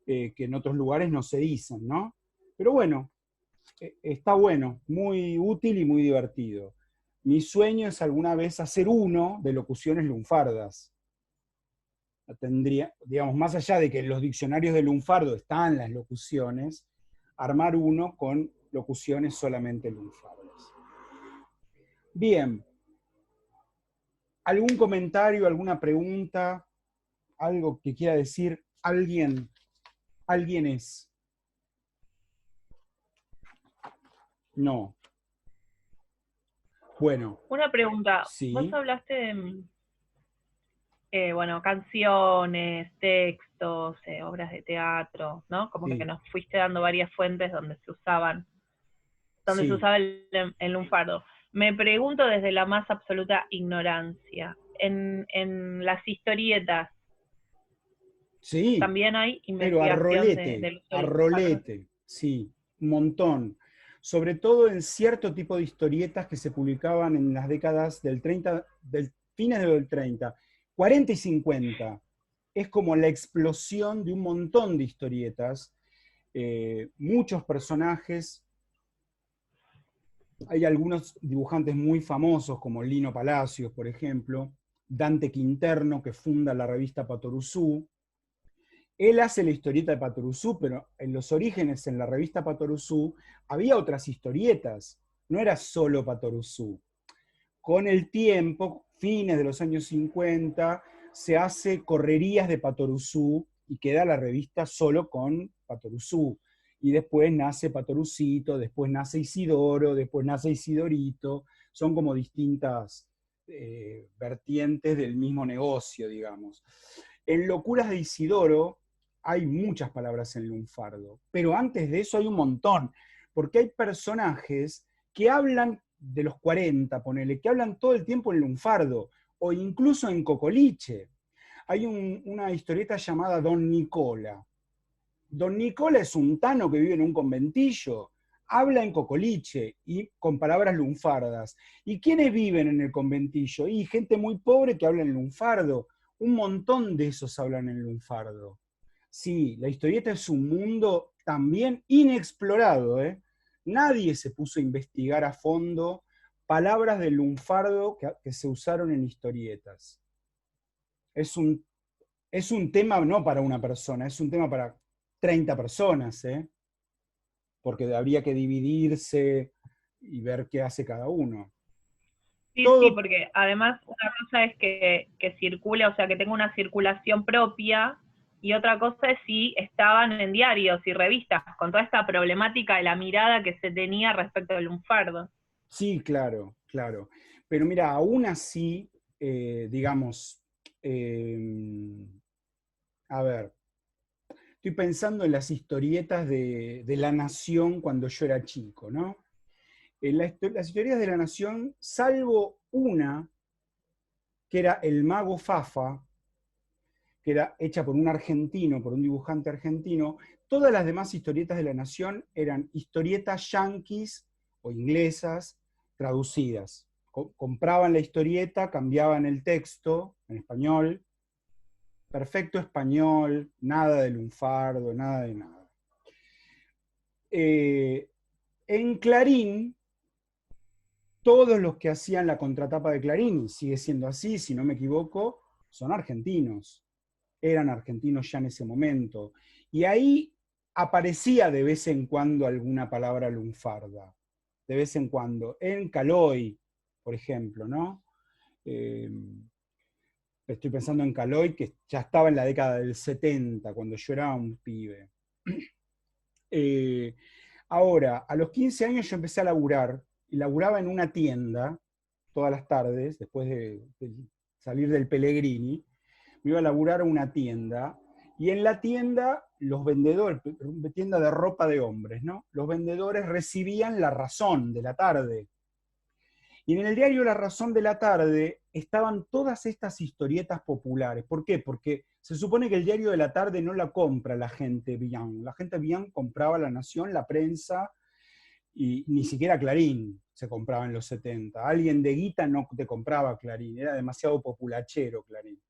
que en otros lugares no se dicen, ¿no? Pero bueno, está bueno, muy útil y muy divertido. Mi sueño es alguna vez hacer uno de locuciones lunfardas. Tendría, digamos, más allá de que en los diccionarios de lunfardo están las locuciones, armar uno con locuciones solamente lunfardas. Bien. ¿Algún comentario, alguna pregunta? ¿Algo que quiera decir alguien? ¿Alguien es? No. Bueno. Una pregunta. Sí. Vos hablaste de, bueno, canciones, textos, obras de teatro, ¿no? Como Sí. que nos fuiste dando varias fuentes donde se usaban, donde Sí. se usaba el lunfardo. Me pregunto desde la más absoluta ignorancia, en las historietas, Sí, también hay pero a investigación del uso del lunfardo. rolete, sí, un montón. Sobre todo en cierto tipo de historietas que se publicaban en las décadas del fines del 30, 40 y 50. Es como la explosión de un montón de historietas, muchos personajes. Hay algunos dibujantes muy famosos, como Lino Palacios, por ejemplo, Dante Quinterno, que funda la revista Patoruzú. Él hace la historieta de Patoruzú, pero en los orígenes, en la revista Patoruzú, había otras historietas, no era solo Patoruzú. Con el tiempo, fines de los años 50, se hace correrías de Patoruzú y queda la revista solo con Patoruzú. Y después nace Patorucito, después nace Isidoro, después nace Isidorito. Son como distintas vertientes del mismo negocio, digamos. En Locuras de Isidoro hay muchas palabras en lunfardo, pero antes de eso hay un montón, porque hay personajes que hablan de los 40, ponele, que hablan todo el tiempo en lunfardo, o incluso en cocoliche. Hay una historieta llamada Don Nicola. Don Nicola es un tano que vive en un conventillo, habla en cocoliche y con palabras lunfardas. ¿Y quiénes viven en el conventillo? Y gente muy pobre que habla en lunfardo. Un montón de esos hablan en lunfardo. Sí, la historieta es un mundo también inexplorado, ¿eh? Nadie se puso a investigar a fondo palabras del lunfardo que se usaron en historietas. Es un tema no para una persona, es un tema para 30 personas, ¿eh? Porque habría que dividirse y ver qué hace cada uno. Sí, Todo, sí, porque además una cosa es que circule, o sea, que tenga una circulación propia, y otra cosa es si estaban en diarios y revistas, con toda esta problemática de la mirada que se tenía respecto del lunfardo. sí, claro, claro. Pero mira, aún así, digamos, a ver, estoy pensando en las historietas de La Nación cuando yo era chico, ¿no? Las historietas de La Nación, salvo una, que era El Mago Fafa, que era hecha por un argentino, por un dibujante argentino, todas las demás historietas de La Nación eran historietas yanquis o inglesas traducidas. Compraban la historieta, cambiaban el texto en español, perfecto español, nada de lunfardo, nada de nada. En Clarín, todos los que hacían la contratapa de Clarín, y sigue siendo así, si no me equivoco, son argentinos. Eran argentinos ya en ese momento. Y ahí aparecía de vez en cuando alguna palabra lunfarda. De vez en cuando. En Caloi, por ejemplo, ¿no? Estoy pensando en Caloi, que ya estaba en la década del 70, cuando yo era un pibe. Ahora, a los 15 años yo empecé a laburar, y laburaba en una tienda todas las tardes, después de salir del Pellegrini, me iba a laburar a una tienda, y en la tienda, los vendedores, tienda de ropa de hombres, ¿no? Los vendedores recibían La Razón de la tarde. Y en el diario La Razón de la tarde estaban todas estas historietas populares. ¿Por qué? Porque se supone que el diario de la tarde no la compra la gente bien. La gente bien compraba La Nación, La Prensa, y ni siquiera Clarín se compraba en los 70. Alguien de guita no te compraba Clarín, era demasiado populachero Clarín.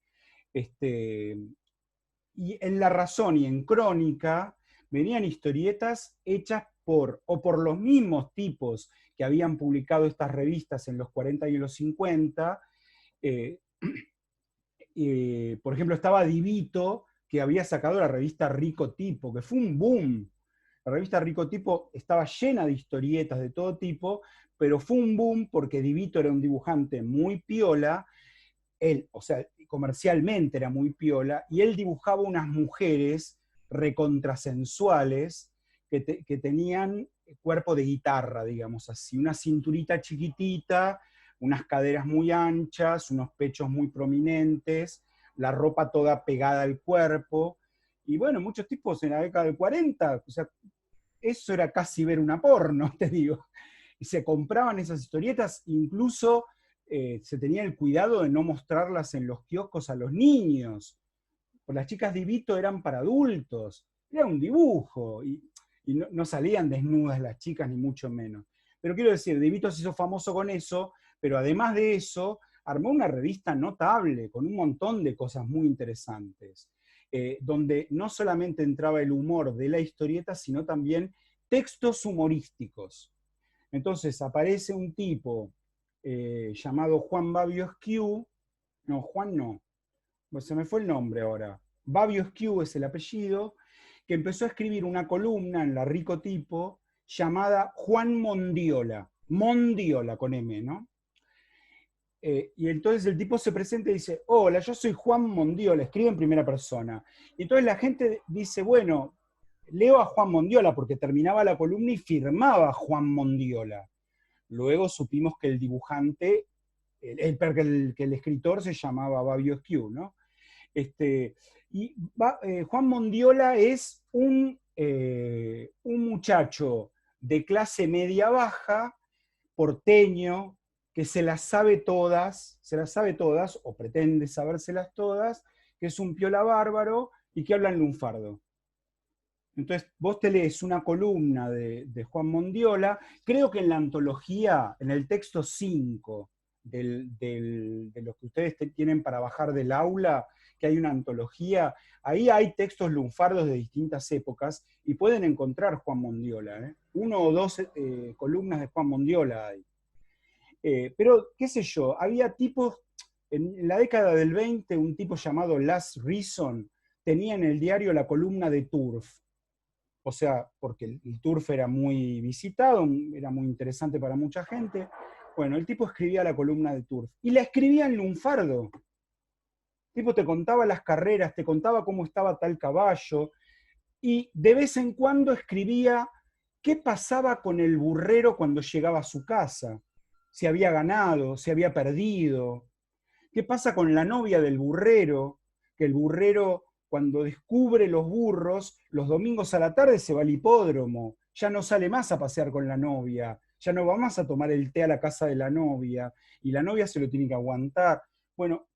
Y en La Razón y en Crónica venían historietas hechas por los mismos tipos que habían publicado estas revistas en los 40 y en los 50. Por ejemplo, estaba Divito, que había sacado la revista Rico Tipo, que fue un boom. La revista Rico Tipo estaba llena de historietas de todo tipo, pero fue un boom porque Divito era un dibujante muy piola, él, o sea, comercialmente era muy piola, y él dibujaba unas mujeres recontrasensuales que tenían cuerpo de guitarra, digamos así, una cinturita chiquitita, unas caderas muy anchas, unos pechos muy prominentes, la ropa toda pegada al cuerpo, y bueno, muchos tipos en la década del 40, o sea, eso era casi ver una porno, te digo, y se compraban esas historietas, incluso se tenía el cuidado de no mostrarlas en los kioscos a los niños. Pues las chicas de Vito eran para adultos, era un dibujo, y no salían desnudas las chicas, ni mucho menos. Pero quiero decir, De Vito se hizo famoso con eso, pero además de eso, armó una revista notable, con un montón de cosas muy interesantes, donde no solamente entraba el humor de la historieta, sino también textos humorísticos. Entonces aparece un tipo llamado Juan Babio Esquiu, no, Juan no, pues se me fue el nombre ahora, Babio Esquiu es el apellido, que empezó a escribir una columna en la Rico Tipo llamada Juan Mondiola, Mondiola con M, ¿no? Y entonces el tipo se presenta y dice, hola, yo soy Juan Mondiola, escribe en primera persona. Y entonces la gente dice, bueno, leo a Juan Mondiola, porque terminaba la columna y firmaba Juan Mondiola. Luego supimos que el dibujante, que el escritor se llamaba Babio Esquiu, ¿no? Juan Mondiola es un muchacho de clase media-baja, porteño, que se las sabe todas, o pretende sabérselas todas, que es un piola bárbaro y que habla en lunfardo. Entonces, vos te lees una columna de Juan Mondiola, creo que en la antología, en el texto 5 de los que ustedes tienen para bajar del aula, que hay una antología, ahí hay textos lunfardos de distintas épocas, y pueden encontrar Juan Mondiola, ¿eh? 1 o 2 columnas de Juan Mondiola hay. Pero, qué sé yo, había tipos, en la década del 20, un tipo llamado Last Reason tenía en el diario la columna de Turf. O sea, porque el Turf era muy visitado, era muy interesante para mucha gente. Bueno, el tipo escribía la columna de Turf. Y la escribía en lunfardo. El tipo te contaba las carreras, te contaba cómo estaba tal caballo, y de vez en cuando escribía qué pasaba con el burrero cuando llegaba a su casa. Si había ganado, si había perdido. ¿Qué pasa con la novia del burrero? Que el burrero, cuando descubre los burros, los domingos a la tarde se va al hipódromo, ya no sale más a pasear con la novia, ya no va más a tomar el té a la casa de la novia, y la novia se lo tiene que aguantar. Bueno,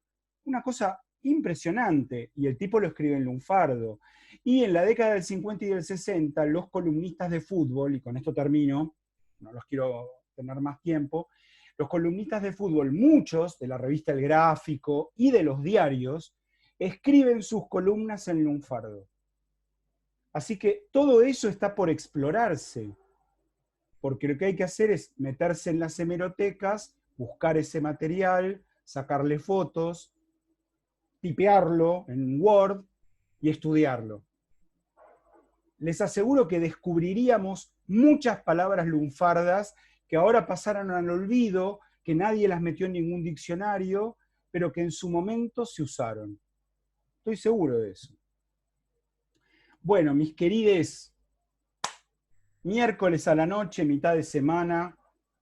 una cosa impresionante, y el tipo lo escribe en lunfardo. Y en la década del 50 y del 60, los columnistas de fútbol, y con esto termino, no los quiero tener más tiempo, los columnistas de fútbol, muchos de la revista El Gráfico y de los diarios, escriben sus columnas en lunfardo. Así que todo eso está por explorarse, porque lo que hay que hacer es meterse en las hemerotecas, buscar ese material, sacarle fotos, tipearlo en Word y estudiarlo. Les aseguro que descubriríamos muchas palabras lunfardas que ahora pasaron al olvido, que nadie las metió en ningún diccionario, pero que en su momento se usaron. Estoy seguro de eso. Bueno, mis querides, miércoles a la noche, mitad de semana,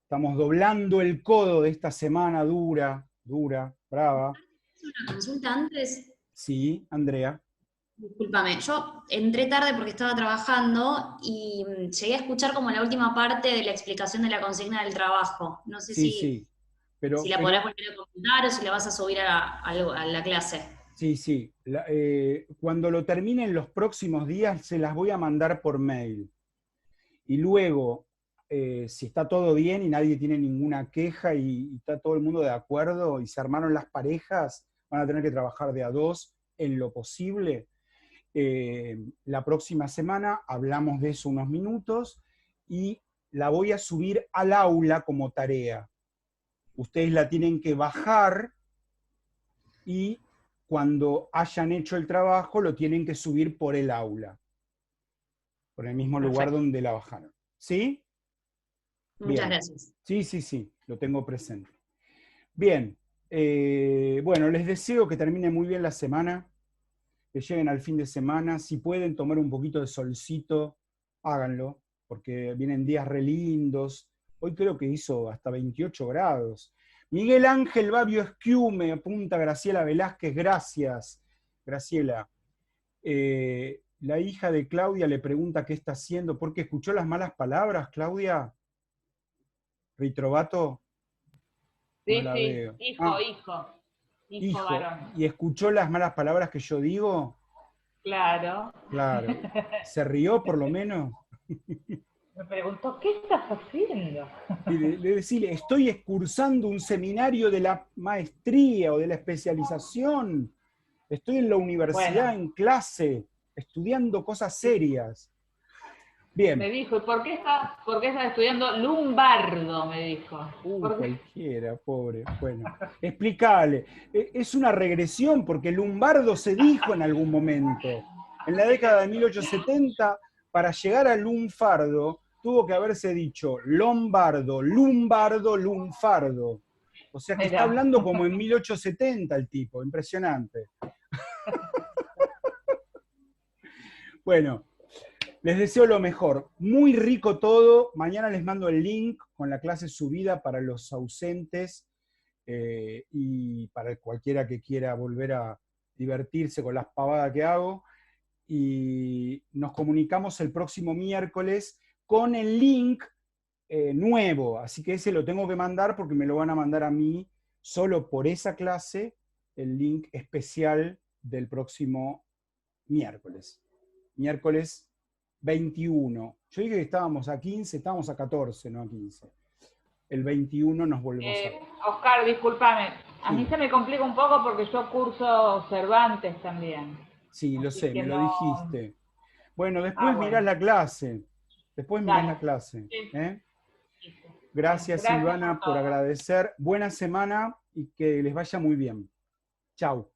estamos doblando el codo de esta semana dura, brava. Una consulta antes. Sí, Andrea. Discúlpame, yo entré tarde porque estaba trabajando y llegué a escuchar como la última parte de la explicación de la consigna del trabajo. No sé Sí, pero, si la podrás volver a comentar o si la vas a subir a la clase. Sí. Cuando lo termine en los próximos días, se las voy a mandar por mail. Y luego, si está todo bien y nadie tiene ninguna queja y está todo el mundo de acuerdo y se armaron las parejas, van a tener que trabajar de a 2 en lo posible. La próxima semana hablamos de eso unos minutos y la voy a subir al aula como tarea. Ustedes la tienen que bajar y cuando hayan hecho el trabajo lo tienen que subir por el aula, por el mismo lugar donde la bajaron. ¿Sí? Muchas gracias. Sí, lo tengo presente. Bien, bueno, les deseo que termine muy bien la semana, que lleguen al fin de semana. Si pueden tomar un poquito de solcito, háganlo, porque vienen días re lindos. Hoy creo que hizo hasta 28 grados. Miguel Ángel Babio Esquiume, apunta Graciela Velázquez, gracias, Graciela. La hija de Claudia le pregunta qué está haciendo, porque escuchó las malas palabras, Claudia. ¿Ritrovato? Sí, no sí, veo. hijo varón. ¿Y escuchó las malas palabras que yo digo? Claro. ¿Se rió por lo menos? Me preguntó, ¿qué estás haciendo? Y de decirle, estoy cursando un seminario de la maestría o de la especialización. Estoy en la universidad, en clase, estudiando cosas serias. Bien. Me dijo, ¿y por qué estás estudiando lumbardo? Me dijo. Cualquiera, pobre. Bueno, explícale. Es una regresión porque lumbardo se dijo en algún momento. En la década de 1870, para llegar al lunfardo, tuvo que haberse dicho lombardo, lumbardo, lunfardo. O sea que está hablando como en 1870 el tipo, impresionante. Bueno, les deseo lo mejor. Muy rico todo. Mañana les mando el link con la clase subida para los ausentes y para cualquiera que quiera volver a divertirse con las pavadas que hago. Y nos comunicamos el próximo miércoles con el link nuevo. Así que ese lo tengo que mandar porque me lo van a mandar a mí solo por esa clase, el link especial del próximo miércoles. Miércoles 21. Yo dije que estábamos a 15, estábamos a 14, no a 15. el 21 nos volvemos a ver. Oscar, discúlpame. A Sí. mí se me complica un poco porque yo curso Cervantes también. Sí, lo Así sé, que me lo no- dijiste. Bueno, después bueno. mirás la clase. Después mirás Dale. la clase. Sí. ¿Eh? Gracias, Gracias Silvana, por por todo. agradecer. Buena semana y que les vaya muy bien. Chau.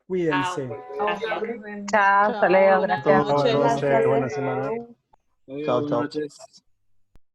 Cuídense. Gracias. Chao, hasta luego, gracias. Buenas noches, Gracias. buena semana. Adiós, Chao, buenas chao. noches.